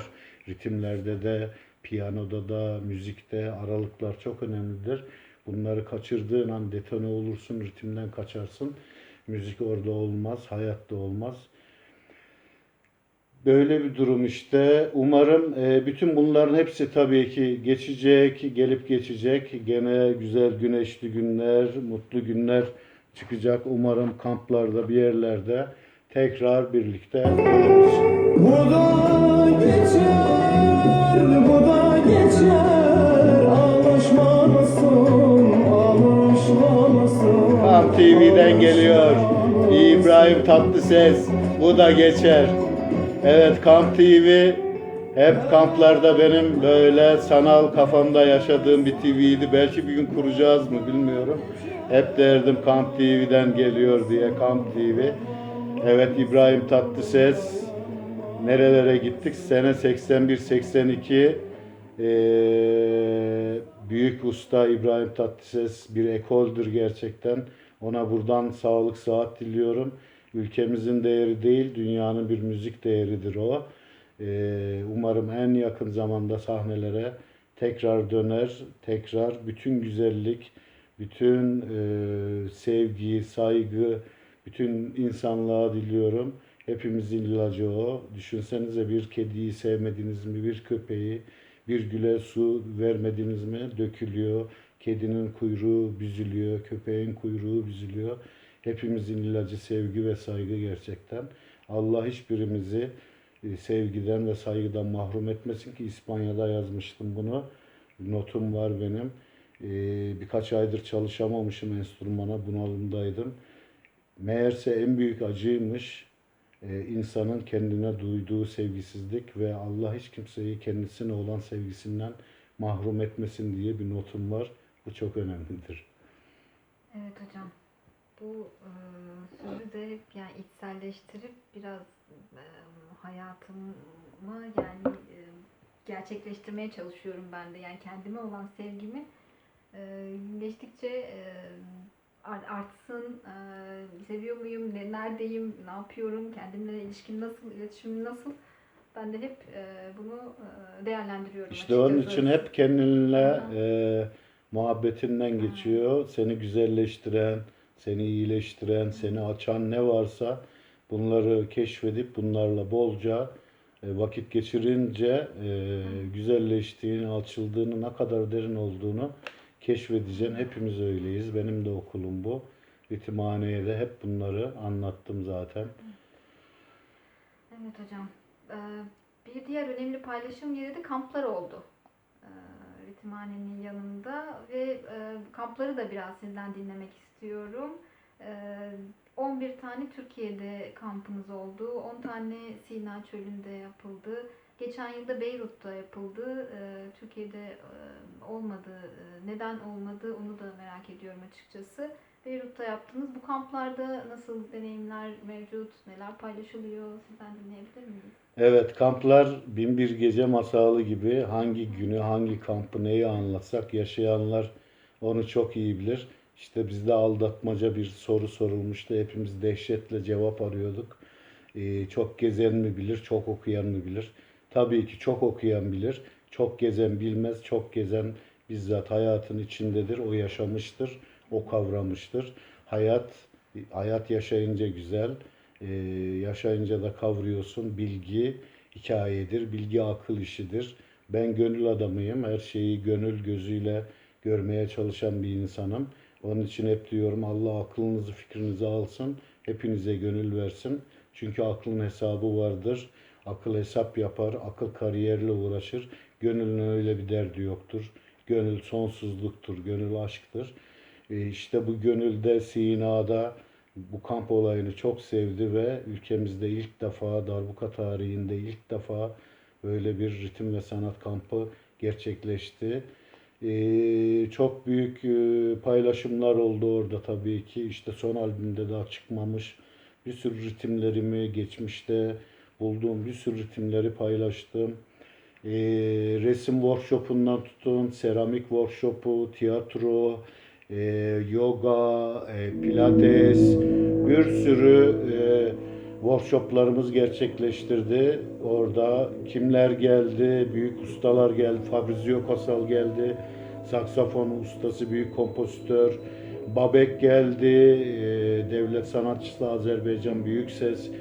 Ritimlerde de, piyanoda da, müzikte aralıklar çok önemlidir. Bunları kaçırdığın an detone olursun, ritimden kaçarsın. Müzik orada olmaz, hayatta olmaz. Böyle bir durum işte. Umarım bütün bunların hepsi tabii ki geçecek, gelip geçecek. Gene güzel güneşli günler, mutlu günler çıkacak. Umarım kamplarda, bir yerlerde tekrar birlikte oluruz. Bu da geçer, bu da geçer. Alışmalısın, alışmalısın. Kamp TV'den geliyor. İbrahim Tatlıses. Bu da geçer. Evet, Kamp TV hep kamplarda benim böyle sanal kafamda yaşadığım bir TV'ydi. Belki bir gün kuracağız mı bilmiyorum. Hep derdim Kamp TV'den geliyor diye, Kamp TV. Evet, İbrahim Tatlıses. Nerelere gittik? Sene 81-82. Büyük usta İbrahim Tatlıses bir ekoldür gerçekten. Ona buradan sağlık, sıhhat diliyorum. Ülkemizin değeri değil, dünyanın bir müzik değeridir o. Umarım en yakın zamanda sahnelere tekrar döner, tekrar bütün güzellik, bütün sevgi, saygı, bütün insanlığa diliyorum. Hepimizin ilacı o. Düşünsenize, bir kediyi sevmediniz mi, bir köpeği, bir güle su vermediniz mi, dökülüyor. Kedinin kuyruğu büzülüyor, köpeğin kuyruğu büzülüyor. Hepimizin ilacı sevgi ve saygı gerçekten. Allah hiçbirimizi sevgiden ve saygıdan mahrum etmesin ki İspanya'da yazmıştım bunu. Notum var benim. Birkaç aydır çalışamamışım enstrümana, bunalımdaydım. Meğerse en büyük acıymış insanın kendine duyduğu sevgisizlik ve Allah hiç kimseyi kendisine olan sevgisinden mahrum etmesin diye bir notum var. Bu çok önemlidir. Evet hocam. Bu sözü de hep yani içselleştirip biraz hayatımı yani gerçekleştirmeye çalışıyorum ben de. Yani kendime olan sevgimi geçtikçe artsın, seviyor muyum, neredeyim, ne yapıyorum, kendimle ilişkim nasıl, iletişimim nasıl? Ben de hep bunu değerlendiriyorum İşte onun açıkçası. için hep kendinle Aha. muhabbetinden geçiyor. Seni güzelleştiren, seni iyileştiren, seni açan ne varsa bunları keşfedip bunlarla bolca vakit geçirince güzelleştiğini, açıldığını, ne kadar derin olduğunu keşfedeceksin. Hepimiz öyleyiz. Benim de okulum bu. Ritimhaneye de hep bunları anlattım zaten. Evet hocam. Bir diğer önemli paylaşım yeri de kamplar oldu. Ritimhanenin yanında ve kampları da biraz sizden dinlemek istiyorum. 11 tane Türkiye'de kampınız oldu. 10 tane Sina Çölü'nde yapıldı. Geçen yılda Beyrut'ta yapıldı. Türkiye'de olmadı. Neden olmadı onu da merak ediyorum açıkçası. Beyrut'ta yaptınız. Bu kamplarda nasıl deneyimler mevcut? Neler paylaşılıyor? Sizden dinleyebilir miyiz? Evet, kamplar binbir gece masalı gibi hangi günü, hangi kampı, neyi anlatsak yaşayanlar onu çok iyi bilir. İşte bizde aldatmaca bir soru sorulmuştu. Hepimiz dehşetle cevap arıyorduk. Çok gezen mi bilir, çok okuyan mı bilir? Tabii ki çok okuyan bilir. Çok gezen bilmez. Çok gezen bizzat hayatın içindedir. O yaşamıştır, o kavramıştır. Hayat yaşayınca güzel. Ee, Yaşayınca da kavruyorsun. Bilgi hikayedir, bilgi akıl işidir. Ben gönül adamıyım. Her şeyi gönül gözüyle görmeye çalışan bir insanım. Onun için hep diyorum Allah aklınızı fikrinizi alsın. Hepinize gönül versin. Çünkü aklın hesabı vardır. Akıl hesap yapar, akıl kariyerle uğraşır. Gönlün öyle bir derdi yoktur. Gönül sonsuzluktur, gönül aşktır. İşte bu gönülde, Sina'da bu kamp olayını çok sevdi ve ülkemizde ilk defa, darbuka tarihinde ilk defa böyle bir ritim ve sanat kampı gerçekleşti. Çok büyük paylaşımlar oldu orada tabii ki. İşte son albümde daha çıkmamış bir sürü ritimlerimi, geçmişte bulduğum bir sürü ritimleri paylaştım. Resim workshop'undan tutun, seramik workshop'u, tiyatro, yoga, pilates, bir sürü workshoplarımız gerçekleştirdi. Orada kimler geldi? Büyük ustalar geldi. Fabrizio Casal geldi. Saksafon ustası, büyük kompozitör. Babek geldi. Devlet sanatçısı Azerbaycan Büyük Ses.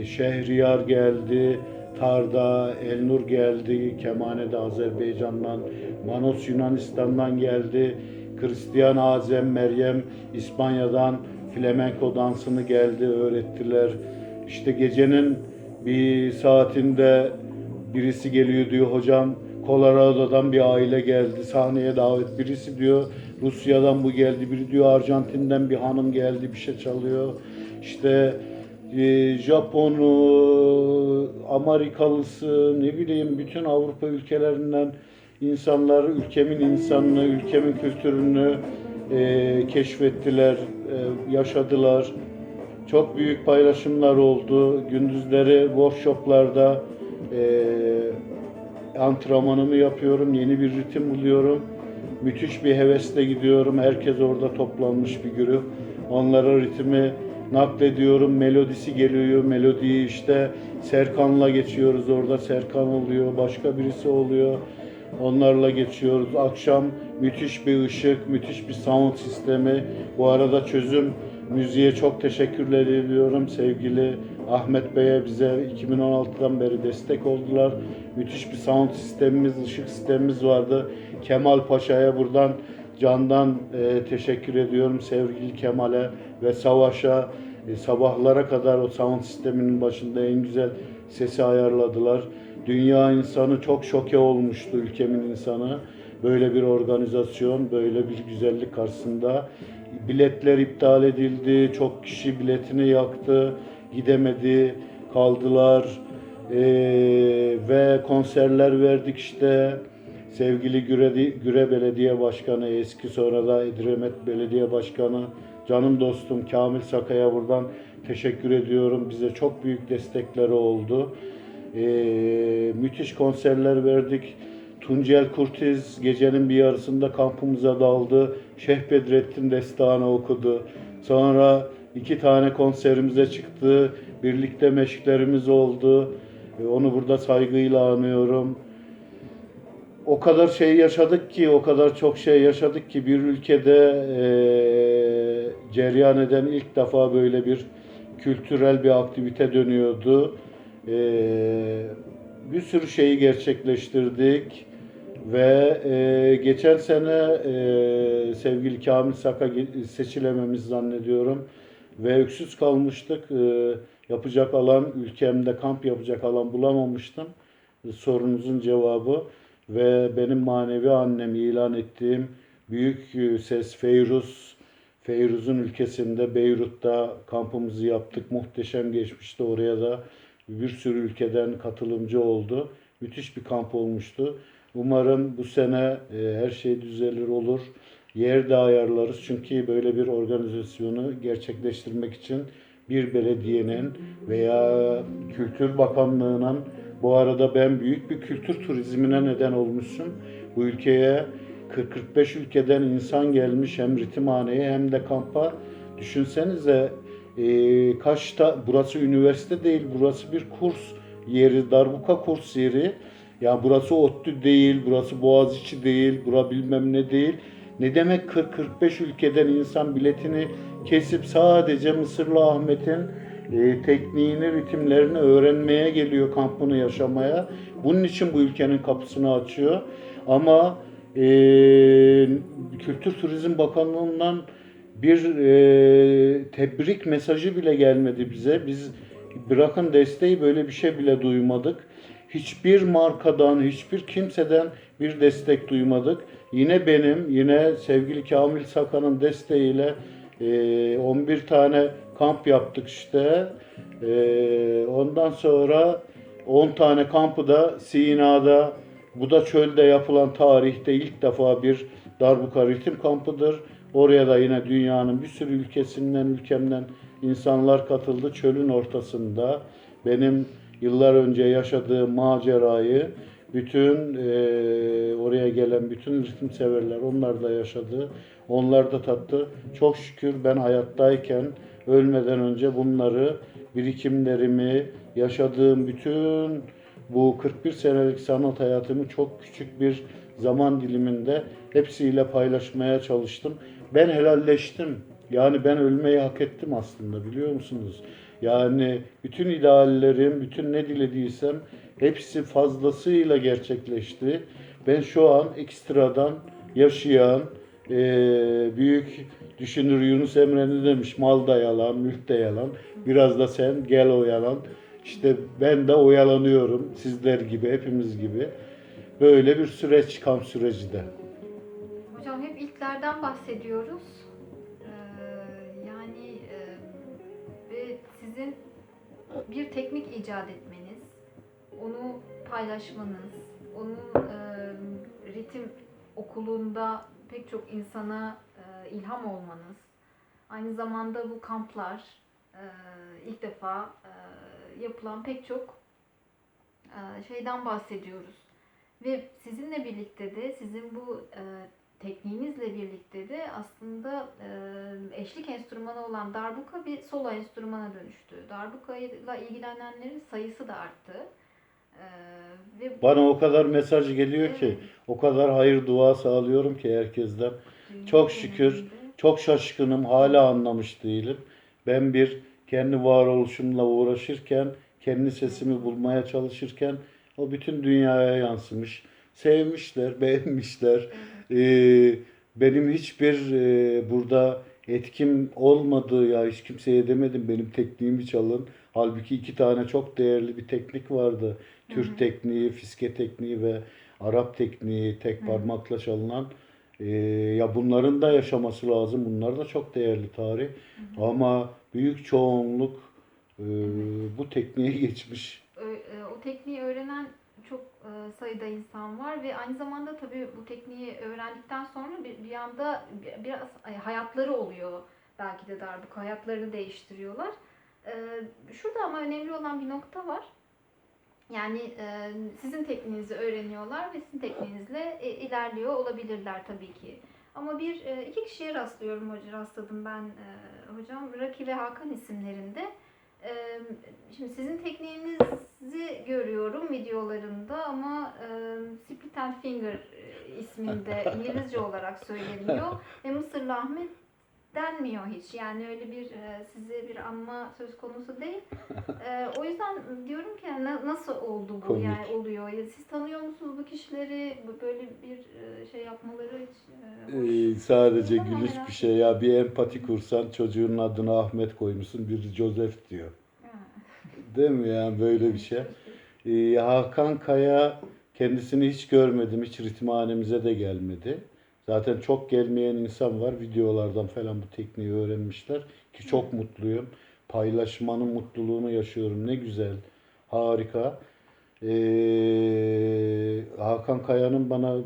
Şehriyar geldi. Tarda, Elnur geldi. Kemanede Azerbaycan'dan. Manos Yunanistan'dan geldi. Hristiyan Azem, Meryem İspanya'dan flamenko dansını geldi, öğrettiler. İşte gecenin bir saatinde birisi geliyor diyor hocam Colorado'dan bir aile geldi sahneye davet. Birisi diyor Rusya'dan bu geldi, biri diyor Arjantin'den bir hanım geldi bir şey çalıyor. İşte Japonu, Amerikalısı, ne bileyim bütün Avrupa ülkelerinden insanlar ülkemin insanını, ülkemin kültürünü keşfettiler, yaşadılar. Çok büyük paylaşımlar oldu. Gündüzleri workshoplarda antrenmanımı yapıyorum. Yeni bir ritim buluyorum. Müthiş bir hevesle gidiyorum. Herkes orada toplanmış bir grup. Onlara ritmi naklediyorum. Melodisi geliyor. Melodiyi işte Serkan'la geçiyoruz. Orada Serkan oluyor. Başka birisi oluyor. Onlarla geçiyoruz. Akşam müthiş bir ışık, müthiş bir sound sistemi. Bu arada Çözüm Müziğe çok teşekkürler ediyorum. Sevgili Ahmet Bey'e bize 2016'dan beri destek oldular. Müthiş bir sound sistemimiz, ışık sistemimiz vardı. Kemal Paşa'ya buradan candan teşekkür ediyorum. Sevgili Kemal'e ve Savaş'a sabahlara kadar o sound sisteminin başında en güzel sesi ayarladılar. Dünya insanı çok şoke olmuştu, ülkemin insanı. Böyle bir organizasyon, böyle bir güzellik karşısında. Biletler iptal edildi, çok kişi biletini yaktı, gidemedi, kaldılar. Ve konserler verdik işte. Sevgili Güre Belediye Başkanı, eski sonra da Edremit Belediye Başkanı canım dostum Kamil Saka'ya buradan teşekkür ediyorum. Bize çok büyük destekleri oldu. Müthiş konserler verdik. Tuncel Kurtiz gecenin bir yarısında kampımıza daldı. Şeyh Bedrettin Destanı okudu. Sonra 2 tane konserimize çıktı. Birlikte meşklerimiz oldu. Onu burada saygıyla anıyorum. O kadar şey yaşadık ki, o kadar çok şey yaşadık ki bir ülkede cereyan eden ilk defa böyle bir kültürel bir aktivite dönüyordu. Bir sürü şeyi gerçekleştirdik ve geçen sene sevgili Kamil Saka seçilememiz zannediyorum ve öksüz kalmıştık. Yapacak alan, ülkemde kamp yapacak alan bulamamıştım. Sorunuzun cevabı ve benim manevi annem ilan ettiğim büyük ses Feyruz'un ülkesinde Beyrut'ta kampımızı yaptık. Muhteşem geçmişti. Oraya da bir sürü ülkeden katılımcı oldu. Müthiş bir kamp olmuştu. Umarım bu sene her şey düzelir olur. Yer de ayarlarız. Çünkü böyle bir organizasyonu gerçekleştirmek için bir belediyenin veya Kültür Bakanlığı'nın, bu arada ben büyük bir kültür turizmine neden olmuşum. Bu ülkeye 40-45 ülkeden insan gelmiş hem ritimhaneye hem de kampa. Düşünsenize Kaş'ta, burası üniversite değil, burası bir kurs yeri, darbuka kurs yeri. Ya burası ODTÜ değil, burası Boğaziçi değil, bura bilmem ne değil. Ne demek 40-45 ülkeden insan biletini kesip sadece Mısırlı Ahmet'in tekniğini, ritimlerini öğrenmeye geliyor, kampını yaşamaya. Bunun için bu ülkenin kapısını açıyor. Ama Kültür Turizm Bakanlığı'ndan bir tebrik mesajı bile gelmedi bize. Biz bırakın desteği, böyle bir şey bile duymadık. Hiçbir markadan, hiçbir kimseden bir destek duymadık. Yine sevgili Kamil Saka'nın desteğiyle 11 tane kamp yaptık işte. Ondan sonra 10 tane kampı da Sina'da, bu da çölde yapılan tarihte ilk defa bir darbuka ritim kampıdır. Oraya da yine dünyanın bir sürü ülkemden insanlar katıldı. Çölün ortasında benim yıllar önce yaşadığım macerayı oraya gelen bütün ritim severler, onlar da yaşadı. Onlar da tattı. Çok şükür ben hayattayken, ölmeden önce bunları, birikimlerimi, yaşadığım bütün bu 41 senelik sanat hayatımı çok küçük bir zaman diliminde hepsiyle paylaşmaya çalıştım. Ben helalleştim. Yani ben ölmeyi hak ettim aslında, biliyor musunuz? Yani bütün ideallerim, bütün ne dilediysem hepsi fazlasıyla gerçekleşti. Ben şu an ekstradan yaşayan, büyük düşünür Yunus Emre ne demiş? Mal da yalan, mülk de yalan. Biraz da sen gel oyalan. İşte ben de oyalanıyorum. Sizler gibi, hepimiz gibi. Böyle bir süreç, kamp süreci de. Hocam hep ilklerden bahsediyoruz. Ve sizin bir teknik icat etmeniz, onu paylaşmanız, onu ritim okulunda pek çok insana ilham olmanız, aynı zamanda bu kamplar ilk defa yapılan pek çok şeyden bahsediyoruz. Ve sizinle birlikte de, sizin bu tekniğinizle birlikte de aslında eşlik enstrümanı olan darbuka bir solo enstrümana dönüştü. Darbuka ile ilgilenenlerin sayısı da arttı. Bana o kadar mesaj geliyor ki, o kadar hayır dua sağlıyorum ki herkesten. Çok şükür, çok şaşkınım, hala anlamış değilim. Ben kendi varoluşumla uğraşırken, kendi sesimi bulmaya çalışırken o bütün dünyaya yansımış. Sevmişler, beğenmişler. Benim hiçbir burada etkim olmadı, ya hiç kimseye demedim benim tekniğimi çalın. Halbuki 2 tane çok değerli bir teknik vardı. Türk tekniği, fiske tekniği ve Arap tekniği, tek parmakla çalınan. Ya bunların da yaşaması lazım. Bunlar da çok değerli tarih. Ama büyük çoğunluk bu tekniğe geçmiş. O tekniği öğrenen çok sayıda insan var ve aynı zamanda tabii bu tekniği öğrendikten sonra bir anda biraz hayatları oluyor. belki de darbuka hayatlarını değiştiriyorlar. Şurada ama önemli olan bir nokta var. Yani sizin tekniğinizi öğreniyorlar ve sizin tekniğinizle ilerliyor olabilirler tabii ki. Ama iki kişiye rastladım ben hocam. Raki ve Hakan isimlerinde. E, Şimdi sizin tekniğinizi görüyorum videolarında ama Split and Finger isminde İngilizce olarak söyleniyor ve Mısırlı Ahmet denmiyor hiç. Yani öyle size bir anma söz konusu değil. O yüzden diyorum ki nasıl oldu bu? Komik. Yani oluyor. Ya siz tanıyor musunuz bu kişileri? Böyle bir şey yapmaları hiç hoş Sadece değil ama gülüş merak bir şey ya. Bir empati kursan çocuğun adına Ahmet koymuşsun, biri Joseph diyor. Ha. Değil mi yani böyle bir şey? Hakan Kaya kendisini hiç görmedim. Hiç ritmhanemize de gelmedi. Zaten çok gelmeyen insan var. Videolardan falan bu tekniği öğrenmişler. Ki çok mutluyum. Paylaşmanın mutluluğunu yaşıyorum. Ne güzel. Harika. Hakan Kaya'nın bana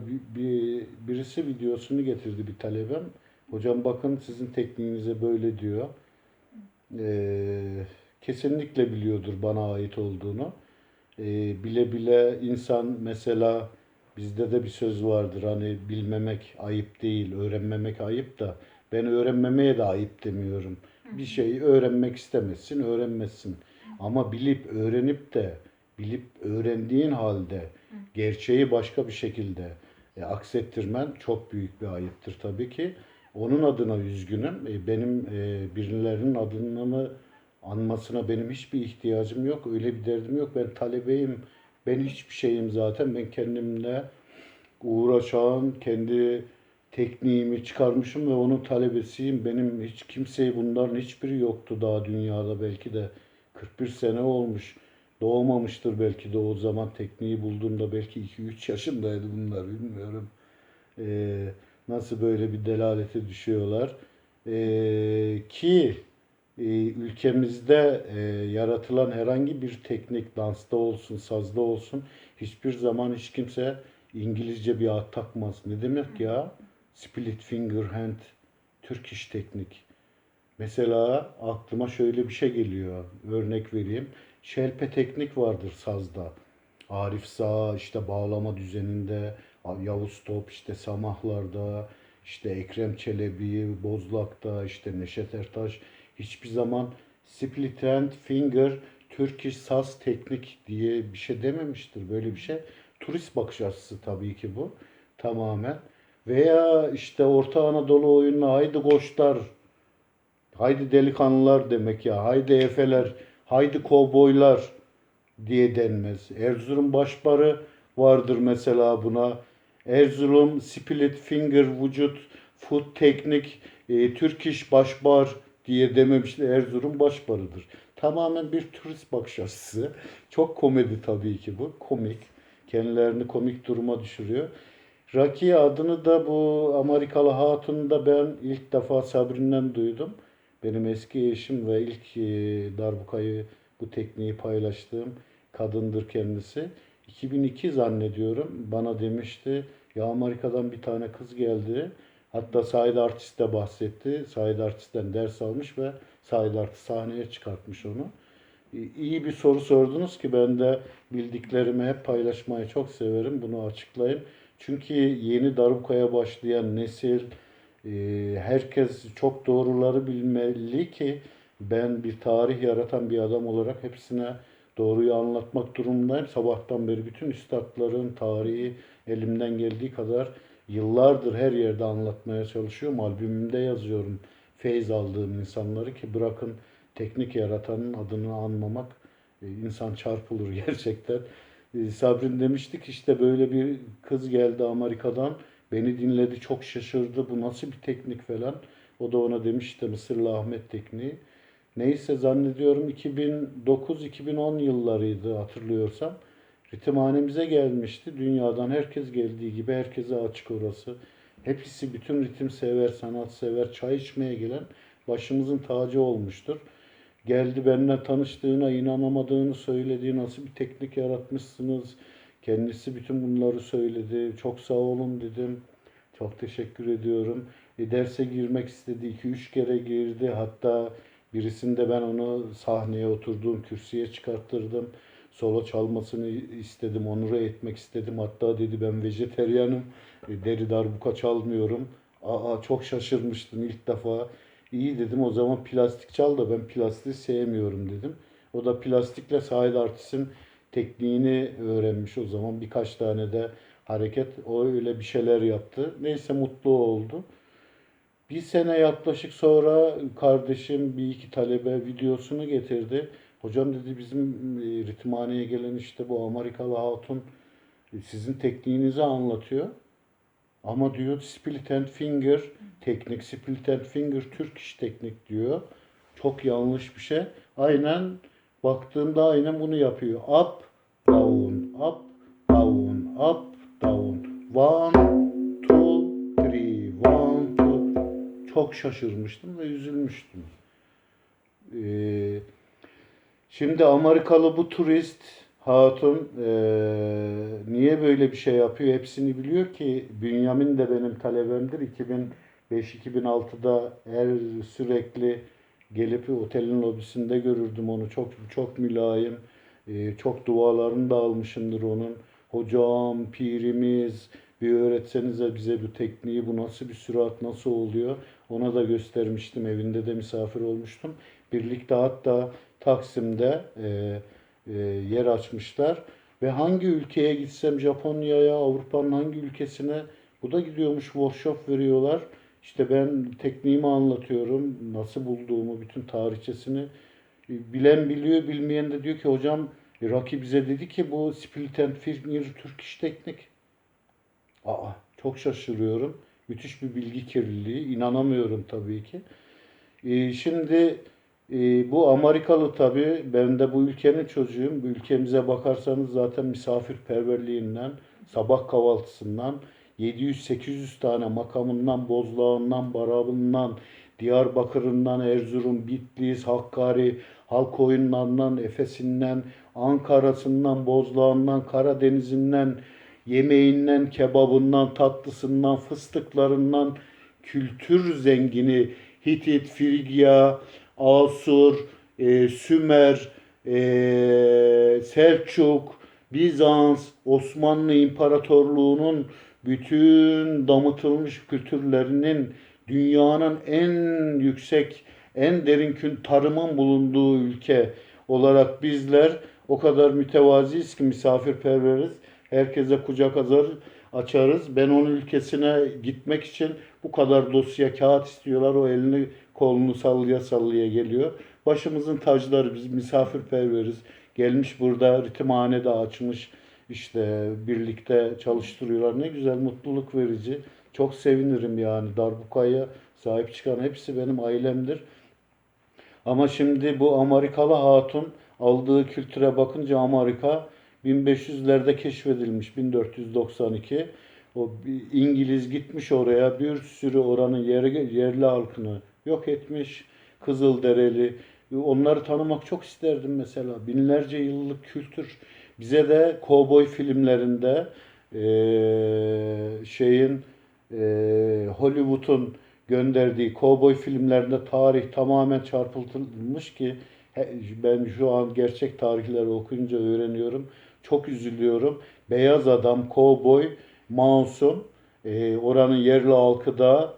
birisi videosunu getirdi, bir talebem. Hocam bakın sizin tekniğinize böyle diyor. Kesinlikle biliyordur bana ait olduğunu. Bile bile insan, mesela bizde de bir söz vardır, hani bilmemek ayıp değil, öğrenmemek ayıp da ben öğrenmemeye de ayıp demiyorum. Bir şeyi öğrenmek istemezsin, öğrenmezsin. Ama bilip öğrendiğin halde gerçeği başka bir şekilde aksettirmen çok büyük bir ayıptır tabii ki. Onun adına üzgünüm. Benim birilerinin adını anmasına benim hiçbir ihtiyacım yok. Öyle bir derdim yok. Ben talebeyim. Ben hiçbir şeyim zaten. Ben kendimle uğraşan, kendi tekniğimi çıkarmışım ve onun talebesiyim. Benim hiç kimseyi, bunların hiçbiri yoktu daha dünyada, belki de 41 sene olmuş. Doğmamıştır belki de o zaman, tekniği bulduğumda belki 2-3 yaşındaydı bunlar, bilmiyorum. Nasıl böyle bir delalete düşüyorlar. Ki ülkemizde yaratılan herhangi bir teknik, dansta olsun, sazda olsun, hiçbir zaman hiç kimse İngilizce bir ad takmaz. Ne demek ya? Split finger hand, Turkish teknik. Mesela aklıma şöyle bir şey geliyor. Örnek vereyim. Şelpe teknik vardır sazda. Arif Sağ işte bağlama düzeninde, Yavuz Top işte Samahlar'da, işte Ekrem Çelebi, Bozlak'ta, işte Neşet Ertaş hiçbir zaman split hand finger Turkish saz teknik diye bir şey dememiştir. Böyle bir şey. Turist bakış açısı tabii ki bu. Tamamen. Veya işte Orta Anadolu oyununa haydi koçlar, haydi delikanlılar demek ya. Haydi efeler, haydi kovboylar diye denmez. Erzurum başbarı vardır mesela buna. Erzurum split finger vücut foot teknik Türk iş başbar diye dememişler. Erzurum başbarıdır. Tamamen bir turist bakış açısı. Çok komedi tabii ki bu. Komik. Kendilerini komik duruma düşürüyor. Rakiye adını da bu Amerikalı hatunu da ben ilk defa Sabri'nden duydum. Benim eski eşim ve ilk darbukayı, bu tekniği paylaştığım kadındır kendisi. 2002 zannediyorum, bana demişti. Ya Amerika'dan bir tane kız geldi. Hatta Said Artist de bahsetti. Said Artist'ten ders almış ve Said Artist sahneye çıkartmış onu. İyi bir soru sordunuz ki ben de bildiklerimi hep paylaşmayı çok severim. Bunu açıklayayım. Çünkü yeni darbukaya başlayan nesil, herkes çok doğruları bilmeli ki ben bir tarih yaratan bir adam olarak hepsine doğruyu anlatmak durumundayım. Sabahtan beri bütün üstadların tarihi elimden geldiği kadar yıllardır her yerde anlatmaya çalışıyorum. Albümümde yazıyorum feyz aldığım insanları, ki bırakın teknik yaratanın adını anmamak, insan çarpılır gerçekten. Sabrin demiştik işte, böyle bir kız geldi Amerika'dan. Beni dinledi, çok şaşırdı. Bu nasıl bir teknik falan. O da ona demiş işte Mısırlı Ahmet tekniği. Neyse, zannediyorum 2009-2010 yıllarıydı hatırlıyorsam. Ritimhanemize gelmişti. Dünyadan herkes geldiği gibi, herkese açık orası. Hepsi, bütün ritim sever, sanat sever, çay içmeye gelen başımızın tacı olmuştur. Geldi, benimle tanıştığına inanamadığını söyledi. Nasıl bir teknik yaratmışsınız. Kendisi bütün bunları söyledi. Çok sağ olun dedim. Çok teşekkür ediyorum. Derse girmek istedi. 2-3 kere girdi. Hatta birisinde ben onu sahneye oturduğum kürsüye çıkarttırdım. Solo çalmasını istedim. Onur etmek istedim. Hatta dedi ben vejeteryanım. Deri darbuka çalmıyorum. Aa, çok şaşırmıştım ilk defa. İyi dedim, o zaman plastik çal da ben plastiği sevmiyorum dedim. O da plastikle sahil artistin tekniğini öğrenmiş o zaman. Birkaç tane de hareket, o öyle bir şeyler yaptı. Neyse, mutlu oldu. Bir sene yaklaşık sonra kardeşim bir iki talebe videosunu getirdi. Hocam dedi, bizim ritimhaneye gelen işte bu Amerikalı hatun sizin tekniğinizi anlatıyor. Ama diyor split and finger teknik, split and finger Turkish teknik diyor. Çok yanlış bir şey. Aynen baktığımda aynen bunu yapıyor. Up, down, up, down, up, down. One, two, three, one, two. Çok şaşırmıştım ve üzülmüştüm. Şimdi Amerikalı bu turist hatun niye böyle bir şey yapıyor? Hepsini biliyor ki Bünyamin de benim talebemdir. 2005-2006'da her sürekli gelip otelin lobisinde görürdüm onu. Çok çok mülayim. Çok dualarını da almışımdır onun. Hocam, pirimiz, bir öğretsenize bize bu tekniği, bu nasıl bir sürat, nasıl oluyor? Ona da göstermiştim. Evinde de misafir olmuştum. Birlikte hatta Taksim'de yer açmışlar. Ve hangi ülkeye gitsem, Japonya'ya, Avrupa'nın hangi ülkesine, bu da gidiyormuş, workshop veriyorlar. İşte ben tekniğimi anlatıyorum, nasıl bulduğumu, bütün tarihçesini. Bilen biliyor, bilmeyen de diyor ki hocam Rocky bize dedi ki bu split and finger Turkish teknik. Aa, çok şaşırıyorum. Müthiş bir bilgi kirliliği. İnanamıyorum tabii ki. Şimdi bu Amerikalı tabii, ben de bu ülkenin çocuğuyum. Bu ülkemize bakarsanız zaten misafirperverliğinden, sabah kahvaltısından, 700-800 tane makamından, bozlağından, barabından, Diyarbakır'ından, Erzurum, Bitlis, Hakkari, halk oyunlarından, Efes'inden, Ankara'sından, Bozlağından, Karadeniz'inden, yemeğinden, kebabından, tatlısından, fıstıklarından, kültür zengini Hitit, Frigya, Asur, Sümer, Selçuk, Bizans, Osmanlı İmparatorluğu'nun bütün damıtılmış kültürlerinin dünyanın en yüksek, en derin tarımın bulunduğu ülke olarak bizler o kadar mütevaziyiz ki, misafirperveriz. Herkese kucak açarız. Ben onun ülkesine gitmek için bu kadar dosya, kağıt istiyorlar. O elini kolunu sallaya sallaya geliyor. Başımızın tacları, biz misafirperveriz. Gelmiş burada ritimhane de açmış. İşte birlikte çalıştırıyorlar. Ne güzel, mutluluk verici. Çok sevinirim yani. Darbukaya sahip çıkan hepsi benim ailemdir. Ama şimdi bu Amerikalı hatun aldığı kültüre bakınca, Amerika 1500'lerde keşfedilmiş, 1492. O İngiliz gitmiş oraya, bir sürü oranın yerli halkını yok etmiş. Kızılderili. Onları tanımak çok isterdim mesela. Binlerce yıllık kültür. Bize de kovboy filmlerinde Hollywood'un gönderdiği kovboy filmlerinde tarih tamamen çarpıtılmış ki ben şu an gerçek tarihleri okuyunca öğreniyorum. Çok üzülüyorum. Beyaz adam, kovboy, masum, oranın yerli halkı da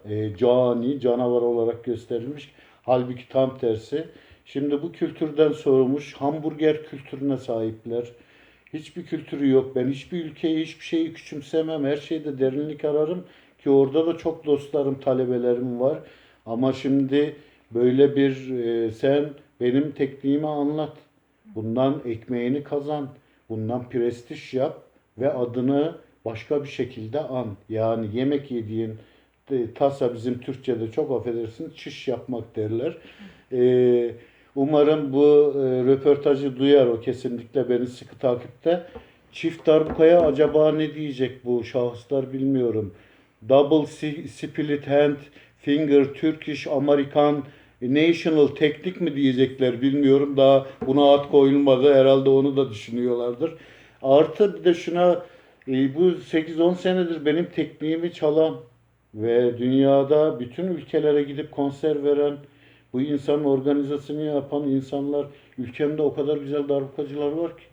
canavar olarak gösterilmiş. Halbuki tam tersi. Şimdi bu kültürden sorulmuş, hamburger kültürüne sahipler. Hiçbir kültürü yok. Ben hiçbir ülkeyi, hiçbir şeyi küçümsemem. Her şeyde derinlik ararım ki orada da çok dostlarım, talebelerim var. Ama şimdi böyle bir sen benim tekniğimi anlat. Bundan ekmeğini kazan. Bundan prestij yap ve adını başka bir şekilde an. Yani yemek yediğin tasa, bizim Türkçe'de çok affedersiniz çiş yapmak derler. Umarım bu röportajı duyar, o kesinlikle beni sıkı takipte. Çift darbukaya acaba ne diyecek bu şahıslar bilmiyorum. Double split hand finger Turkish American national teknik mi diyecekler bilmiyorum. Daha buna ad koyulmadı. Herhalde onu da düşünüyorlardır. Artı bir de şuna, bu 8-10 senedir benim tekniğimi çalan Ve dünyada bütün ülkelere gidip konser veren, bu insanın organizasyonu yapan insanlar, ülkemde o kadar güzel darbukacılar var ki.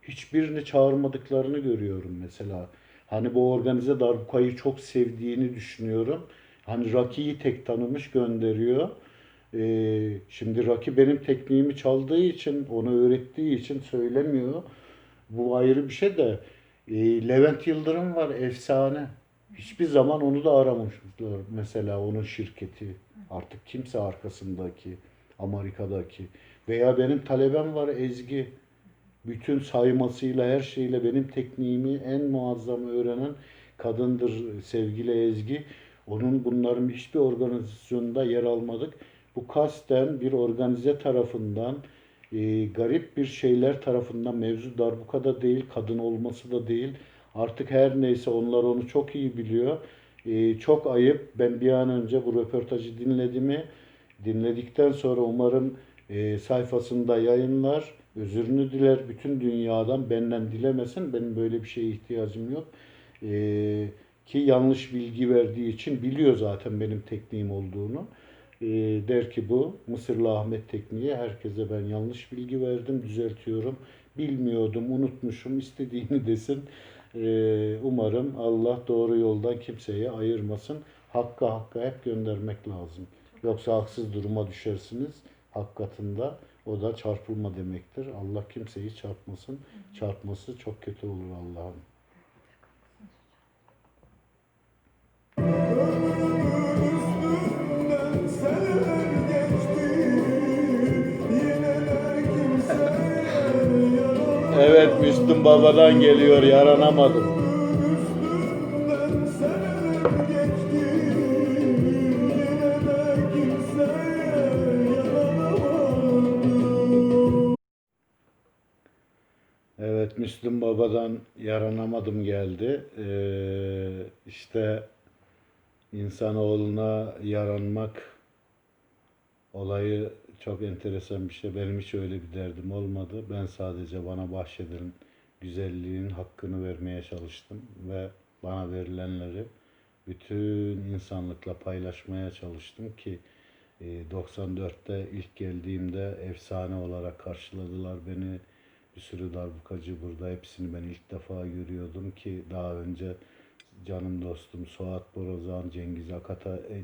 Hiçbirini çağırmadıklarını görüyorum mesela. Hani bu organize darbukayı çok sevdiğini düşünüyorum. Hani Rocky'yi tek tanımış gönderiyor. Şimdi Rocky benim tekniğimi çaldığı için, onu öğrettiği için söylemiyor. Bu ayrı bir şey de Levent Yıldırım var, efsane. Hiçbir zaman onu da aramamışlar. Mesela onun şirketi. Artık kimse arkasındaki, Amerika'daki. Veya benim talebem var, Ezgi. Bütün saymasıyla, her şeyle benim tekniğimi en muazzam öğrenen kadındır sevgili Ezgi. Onun bunların hiçbir organizasyonunda yer almadık. Bu kasten bir organize tarafından, garip bir şeyler tarafından, mevzu darbuka da değil, kadın olması da değil. Artık her neyse onlar onu çok iyi biliyor. Çok ayıp. Ben bir an önce bu röportajı dinledikten sonra umarım sayfasında yayınlar. Özürünü diler bütün dünyadan, benden dilemesin. Benim böyle bir şeye ihtiyacım yok. Ki yanlış bilgi verdiği için biliyor zaten benim tekniğim olduğunu. Der ki bu Mısırlı Ahmet tekniği, herkese ben yanlış bilgi verdim, düzeltiyorum. Bilmiyordum, unutmuşum, istediğini desin. Umarım Allah doğru yoldan kimseye ayırmasın. Hakka hep göndermek lazım. Yoksa haksız duruma düşersiniz. Hak katında o da çarpılma demektir. Allah kimseyi çarpmasın. Çarpması çok kötü olur Allah'ım. Üstünden seneler geçti, yine de kimseye yaranamadım. Evet, Müslüm Baba'dan geliyor, yaranamadım. Üstünden seneler geçti, yine de kimseye yaranamadım. Evet, Müslüm Baba'dan yaranamadım geldi. İşte insanoğluna yaranmak olayı çok enteresan bir şey. Benim hiç öyle bir derdim olmadı. Ben sadece bana bahşedilen güzelliğin hakkını vermeye çalıştım ve bana verilenleri bütün insanlıkla paylaşmaya çalıştım ki 94'te ilk geldiğimde efsane olarak karşıladılar beni. Bir sürü darbukacı burada. Hepsini ben ilk defa görüyordum ki daha önce canım dostum Suat Borazan,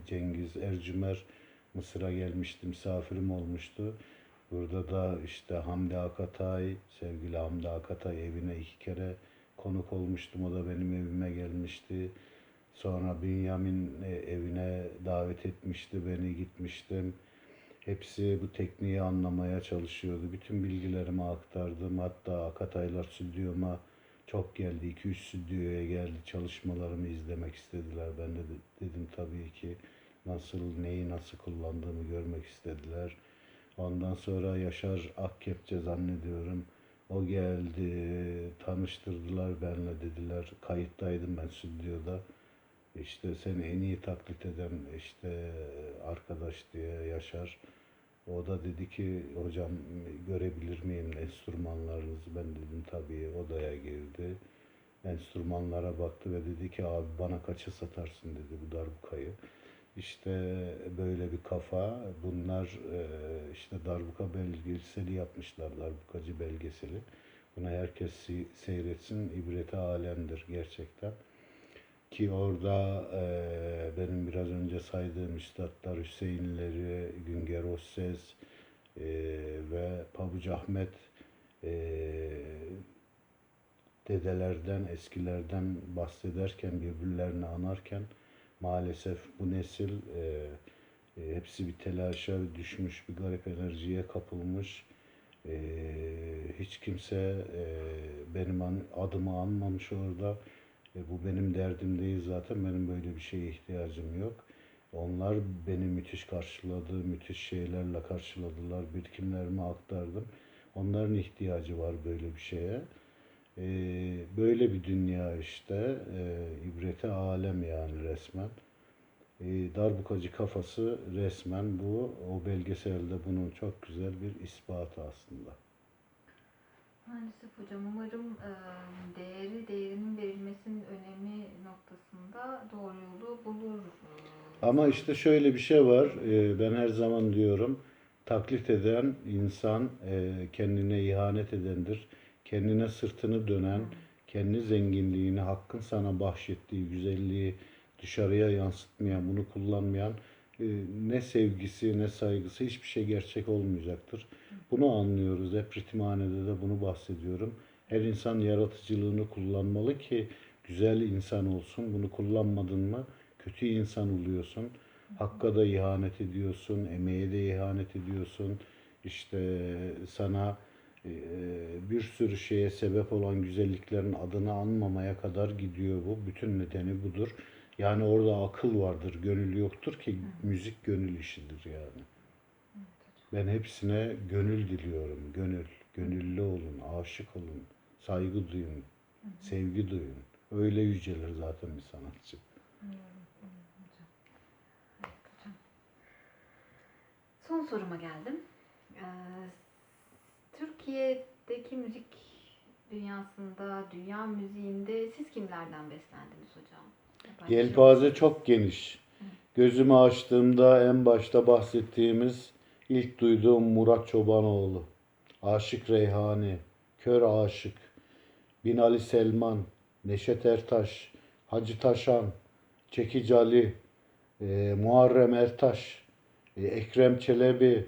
Cengiz Ercümer Mısır'a gelmişti, misafirim olmuştu. Burada da işte Hamdi Akatay, sevgili Hamdi Akatay evine 2 kere konuk olmuştum. O da benim evime gelmişti. Sonra Bünyamin evine davet etmişti, beni gitmiştim. Hepsi bu tekniği anlamaya çalışıyordu. Bütün bilgilerimi aktardım. Hatta Akataylar stüdyoma çok geldi. 2-3 stüdyoya geldi. Çalışmalarımı izlemek istediler. Ben de dedim tabii ki neyi nasıl kullandığımı görmek istediler. Ondan sonra Yaşar Akkepçe zannediyorum. O geldi, tanıştırdılar benimle, dediler. Kayıttaydım ben stüdyoda. İşte seni en iyi taklit eden işte arkadaş diye Yaşar. O da dedi ki hocam görebilir miyim enstrümanlarınızı? Ben dedim tabii. Odaya girdi. Enstrümanlara baktı ve dedi ki abi bana kaça satarsın dedi bu darbukayı. İşte böyle bir kafa. Bunlar işte darbuka belgeseli yapmışlar. Darbukacı belgeseli. Bunu herkes seyretsin. İbreti alemdir gerçekten. Ki orada benim biraz önce saydığım üstadlar Hüseyinleri, Günger Özses ve Pabucu Ahmet dedelerden, eskilerden bahsederken, birbirlerini anarken maalesef bu nesil hepsi bir telaşa düşmüş, bir garip enerjiye kapılmış. Hiç kimse benim adımı anmamış orada. Bu benim derdim değil zaten. Benim böyle bir şeye ihtiyacım yok. Onlar beni müthiş karşıladı, müthiş şeylerle karşıladılar. Birikimlerimi aktardım. Onların ihtiyacı var böyle bir şeye. Böyle bir dünya işte. İbreti alem yani resmen. Darbukacı kafası resmen bu. O belgeselde bunun çok güzel bir ispatı aslında. Maalesef hocam, umarım değerinin verilmesinin önemi noktasında doğru yolu bulur Ama işte şöyle bir şey var. Ben her zaman diyorum. Taklit eden insan kendine ihanet edendir. Kendine sırtını dönen, kendi zenginliğini, hakkın sana bahşettiği güzelliği dışarıya yansıtmayan, bunu kullanmayan ne sevgisi ne saygısı hiçbir şey gerçek olmayacaktır. Bunu anlıyoruz. Hep ritimhanede de bunu bahsediyorum. Her insan yaratıcılığını kullanmalı ki güzel insan olsun. Bunu kullanmadın mı kötü insan oluyorsun. Hakka da ihanet ediyorsun, emeğe de ihanet ediyorsun. İşte sana e, bir sürü şeye sebep olan güzelliklerin adını anmamaya kadar gidiyor bu. Bütün nedeni budur. Yani orada akıl vardır, gönül yoktur ki müzik gönül işidir yani. Ben hepsine gönül diliyorum. Gönül, gönüllü olun, aşık olun, saygı duyun, sevgi duyun. Öyle yücelir zaten bir sanatçı. Son soruma geldim. Ee, Türkiye'deki müzik dünyasında, dünya müziğinde siz kimlerden beslendiniz hocam? Yelpaze çok geniş. Gözümü açtığımda en başta bahsettiğimiz, ilk duyduğum Murat Çobanoğlu, Aşık Reyhani, Kör Aşık, Binali Selman, Neşet Ertaş, Hacı Taşan, Çekici Ali, Muharrem Ertaş, Ekrem Çelebi,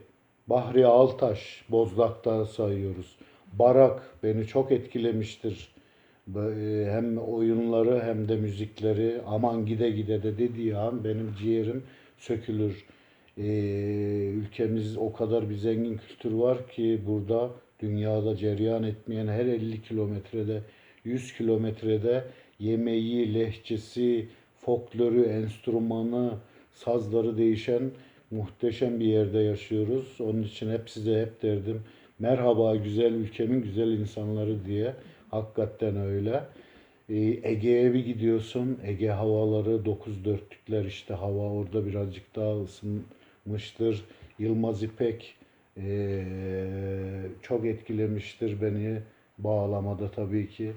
Bahri Altaş, Bozdak'ta sayıyoruz. Barak beni çok etkilemiştir. Hem oyunları hem de müzikleri aman gide gide de dediği an benim ciğerim sökülür. E, Ülkemiz o kadar bir zengin kültür var ki burada dünyada cereyan etmeyen her 50 kilometrede 100 kilometrede yemeği, lehçesi, folkloru, enstrümanı, sazları değişen muhteşem bir yerde yaşıyoruz. Onun için hep size hep derdim merhaba güzel ülkemin güzel insanları diye. Hakikaten öyle. Ege'ye bir gidiyorsun. Ege havaları 9 dörtlükler işte hava orada birazcık daha ısınmıştır. Yılmaz İpek çok etkilemiştir beni bağlamada tabii ki.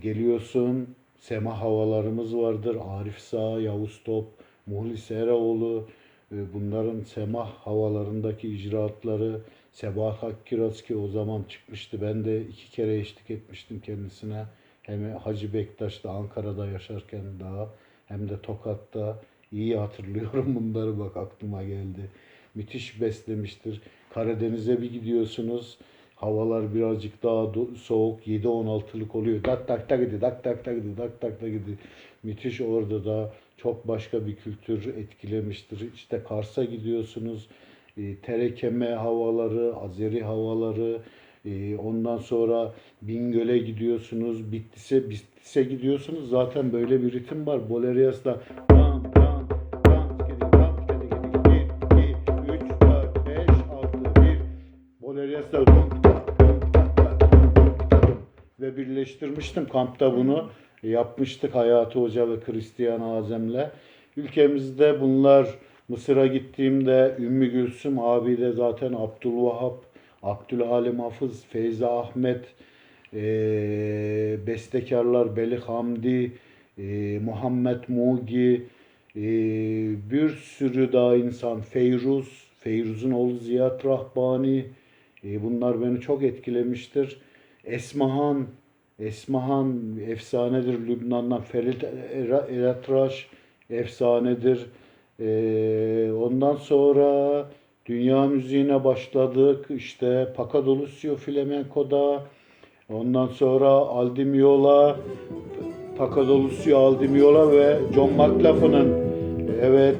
Geliyorsun sema havalarımız vardır. Arif Sağ, Yavuz Top, Muhlis Eroğlu bunların sema havalarındaki icraatları Sebahat Akkiraz ki o zaman çıkmıştı. Ben de 2 kere eşlik etmiştim kendisine. Hem Hacı Bektaş'ta Ankara'da yaşarken daha hem de Tokat'ta iyi hatırlıyorum bunları bak aklıma geldi. Müthiş beslemiştir. Karadeniz'e bir gidiyorsunuz. Havalar birazcık daha soğuk 7-16'lık oluyor. Tak tak tak gidi, tak tak tak gidi, tak tak tak gidi. Müthiş orada da çok başka bir kültür etkilemiştir. İşte Kars'a gidiyorsunuz. Terekeme havaları, Azeri havaları, ondan sonra Bingöl'e gidiyorsunuz, Bitlis'e gidiyorsunuz. Zaten böyle bir ritim var. Boleryas'ta tam tam tam gidi tam gidi gidi 1 2 3 4 5 6 1 Boleryas'ta ve birleştirmiştim kampta bunu. Yapmıştık Hayati Hoca ve Hristiyan Azem'le. Ülkemizde bunlar Mısır'a gittiğimde Ümmü Gülsüm abi de zaten Abdülvahap, Abdülhalim Hafız, Feyza Ahmet, bestekarlar Beli Hamdi, Muhammed Mugi, bir sürü daha insan, Feyruz'un oğlu Ziyad Rahbani, bunlar beni çok etkilemiştir. Esmahan efsanedir Lübnan'dan. Ferit Eratraş efsanedir. Ondan sonra dünya müziğine başladık. İşte Pacadolusio Flamenco'da. Ondan sonra Aldi Meola, Pacadolusio Aldi Meola ve John McLaughlin'ın evet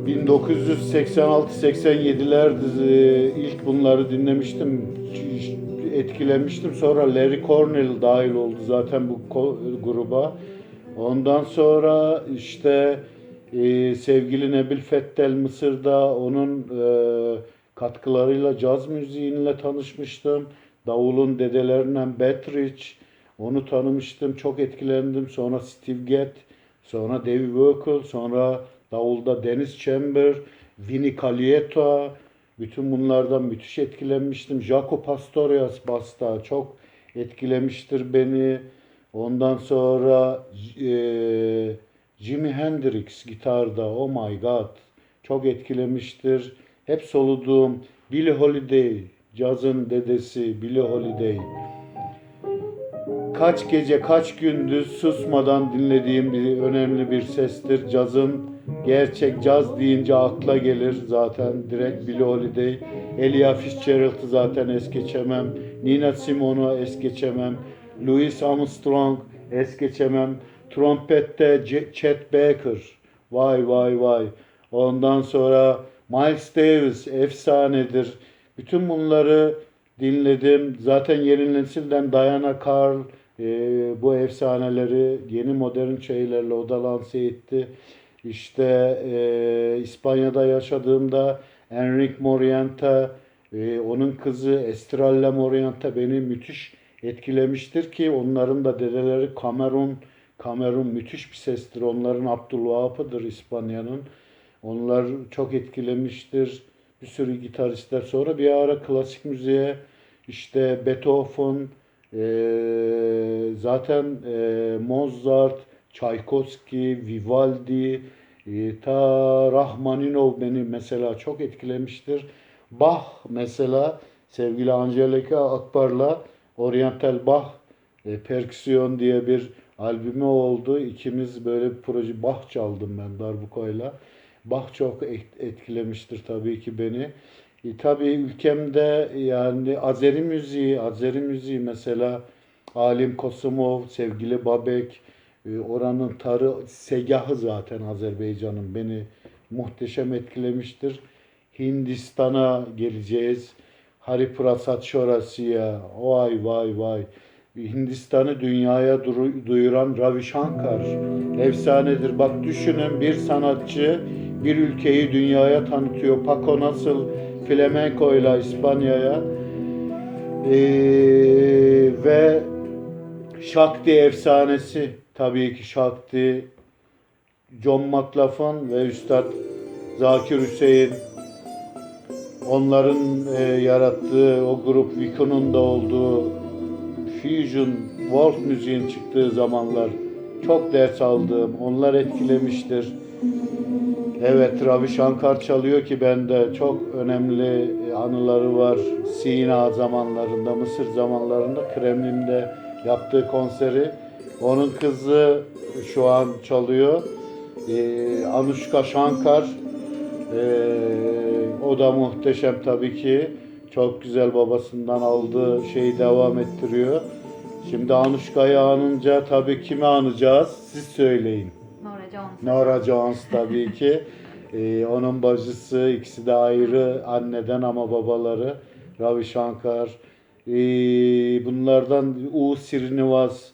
1986-87'lerde ilk bunları dinlemiştim, etkilenmiştim. Sonra Larry Cornell dahil oldu zaten bu gruba. Ondan sonra işte sevgili Nebil Fettel Mısır'da onun katkılarıyla caz müziğiyle tanışmıştım. Davulun dedelerinden Bettridge, onu tanımıştım, çok etkilendim. Sonra Steve Gadd, sonra Davey Vogel, sonra davulda Dennis Chamber, Vinnie Colaiuta, bütün bunlardan müthiş etkilenmiştim. Jaco Pastorius basta çok etkilemiştir beni. Ondan sonra Jimi Hendrix gitarda, oh my god, çok etkilemiştir. Hep soluduğum Billie Holiday, cazın dedesi Billie Holiday. Kaç gece, kaç gündüz susmadan dinlediğim önemli bir sestir. Cazın, gerçek caz deyince akla gelir zaten direkt Billie Holiday. Ella Fitzgerald'ı zaten es geçemem. Nina Simone'u es geçemem. Louis Armstrong es geçemem. Trompette Chet Baker. Vay vay vay. Ondan sonra Miles Davis efsanedir. Bütün bunları dinledim. Zaten yeni nesilden Diana Carl bu efsaneleri yeni modern şeylerle o da lanse etti. İşte İspanya'da yaşadığımda Enrique Morente, onun kızı Estrella Morente beni müthiş etkilemiştir ki onların da dedeleri Kamerun müthiş bir sestir. Onların Abdülvahap'ıdır İspanya'nın. Onlar çok etkilemiştir. Bir sürü gitaristler. Sonra bir ara klasik müziğe işte Beethoven, zaten Mozart, Tchaikovsky, Vivaldi, ta Rahmaninov beni mesela çok etkilemiştir. Bach mesela sevgili Angelika Akbar'la Oriental Bach Perküsyon diye bir albümü oldu. İkimiz böyle bir proje Bach çaldım ben darbukayla. Bach çok etkilemiştir tabii ki beni. Tabii ülkemde yani Azeri müziği mesela Alim Kosumov, sevgili Babek, oranın tarı segahı zaten Azerbaycan'ın beni muhteşem etkilemiştir. Hindistan'a geleceğiz. Hariprasat Şorası'ya, vay vay vay. Hindistan'ı dünyaya duyuran Ravi Shankar efsanedir. Bak düşünün bir sanatçı bir ülkeyi dünyaya tanıtıyor. Paco nasıl flamenco ile İspanya'ya ve Shakti efsanesi tabii ki Shakti, John McLaughlin ve Üstad Zakir Hüseyin onların yarattığı o grup Vico'nun da olduğu Fusion World müziğin çıktığı zamanlar çok ders aldığım, onlar etkilemiştir. Evet, Ravi Shankar çalıyor ki bende çok önemli anıları var. Sina zamanlarında, Mısır zamanlarında Kremlin'de yaptığı konseri. Onun kızı şu an çalıyor. Anushka Shankar. O da muhteşem tabii ki. Çok güzel babasından aldığı şeyi devam ettiriyor. Şimdi Anushka'yı anınca tabii kimi anacağız? Siz söyleyin. Nora Jones. Nora Jones tabii ki. Onun bacısı, ikisi de ayrı anneden ama babaları. Ravi Shankar. Bunlardan Srinivas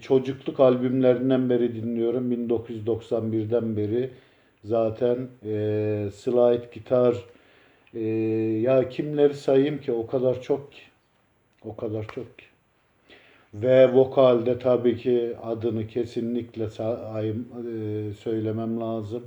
çocukluk albümlerinden beri dinliyorum. 1991'den beri zaten slide gitar, ya kimleri sayayım ki o kadar çok ki. O kadar çok ki. Ve vokalde tabii ki adını kesinlikle söylemem lazım.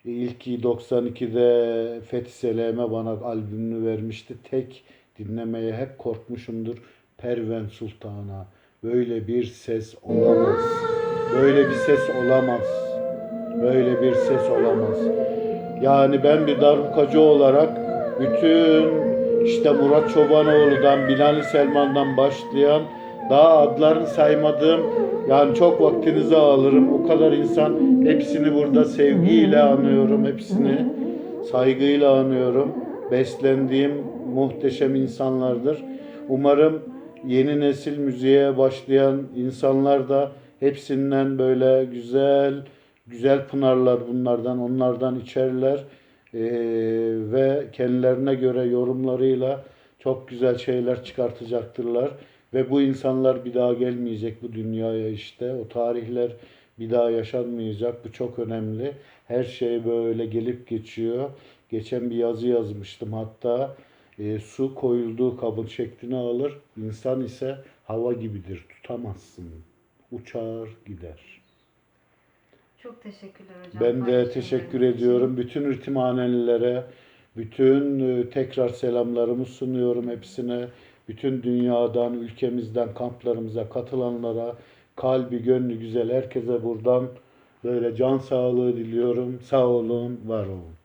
İlk 92'de Fethi Seleme bana albümünü vermişti. Tek dinlemeye hep korkmuşumdur. Perven Sultan'a. Böyle bir ses olamaz. Böyle bir ses olamaz. Böyle bir ses olamaz. Yani ben bir darbukacı olarak bütün işte Murat Çobanoğlu'dan, Binali Selman'dan başlayan daha adlarını saymadığım yani çok vaktinizi alırım. O kadar insan hepsini burada sevgiyle anıyorum. Hepsini saygıyla anıyorum. Beslendiğim muhteşem insanlardır. Umarım yeni nesil müziğe başlayan insanlar da hepsinden böyle güzel pınarlar bunlardan, onlardan içerler. Ve kendilerine göre yorumlarıyla çok güzel şeyler çıkartacaktırlar. Ve bu insanlar bir daha gelmeyecek bu dünyaya işte. O tarihler bir daha yaşanmayacak. Bu çok önemli. Her şey böyle gelip geçiyor. Geçen bir yazı yazmıştım hatta. Su koyulduğu kabın şeklini alır. İnsan ise hava gibidir. Tutamazsın. Uçar gider. Çok teşekkürler hocam. Ben de teşekkür ediyorum. Bütün ritimhanelilere, bütün tekrar selamlarımı sunuyorum hepsine. Bütün dünyadan, ülkemizden kamplarımıza katılanlara, kalbi, gönlü güzel herkese buradan Böyle can sağlığı diliyorum. Sağ olun, var olun.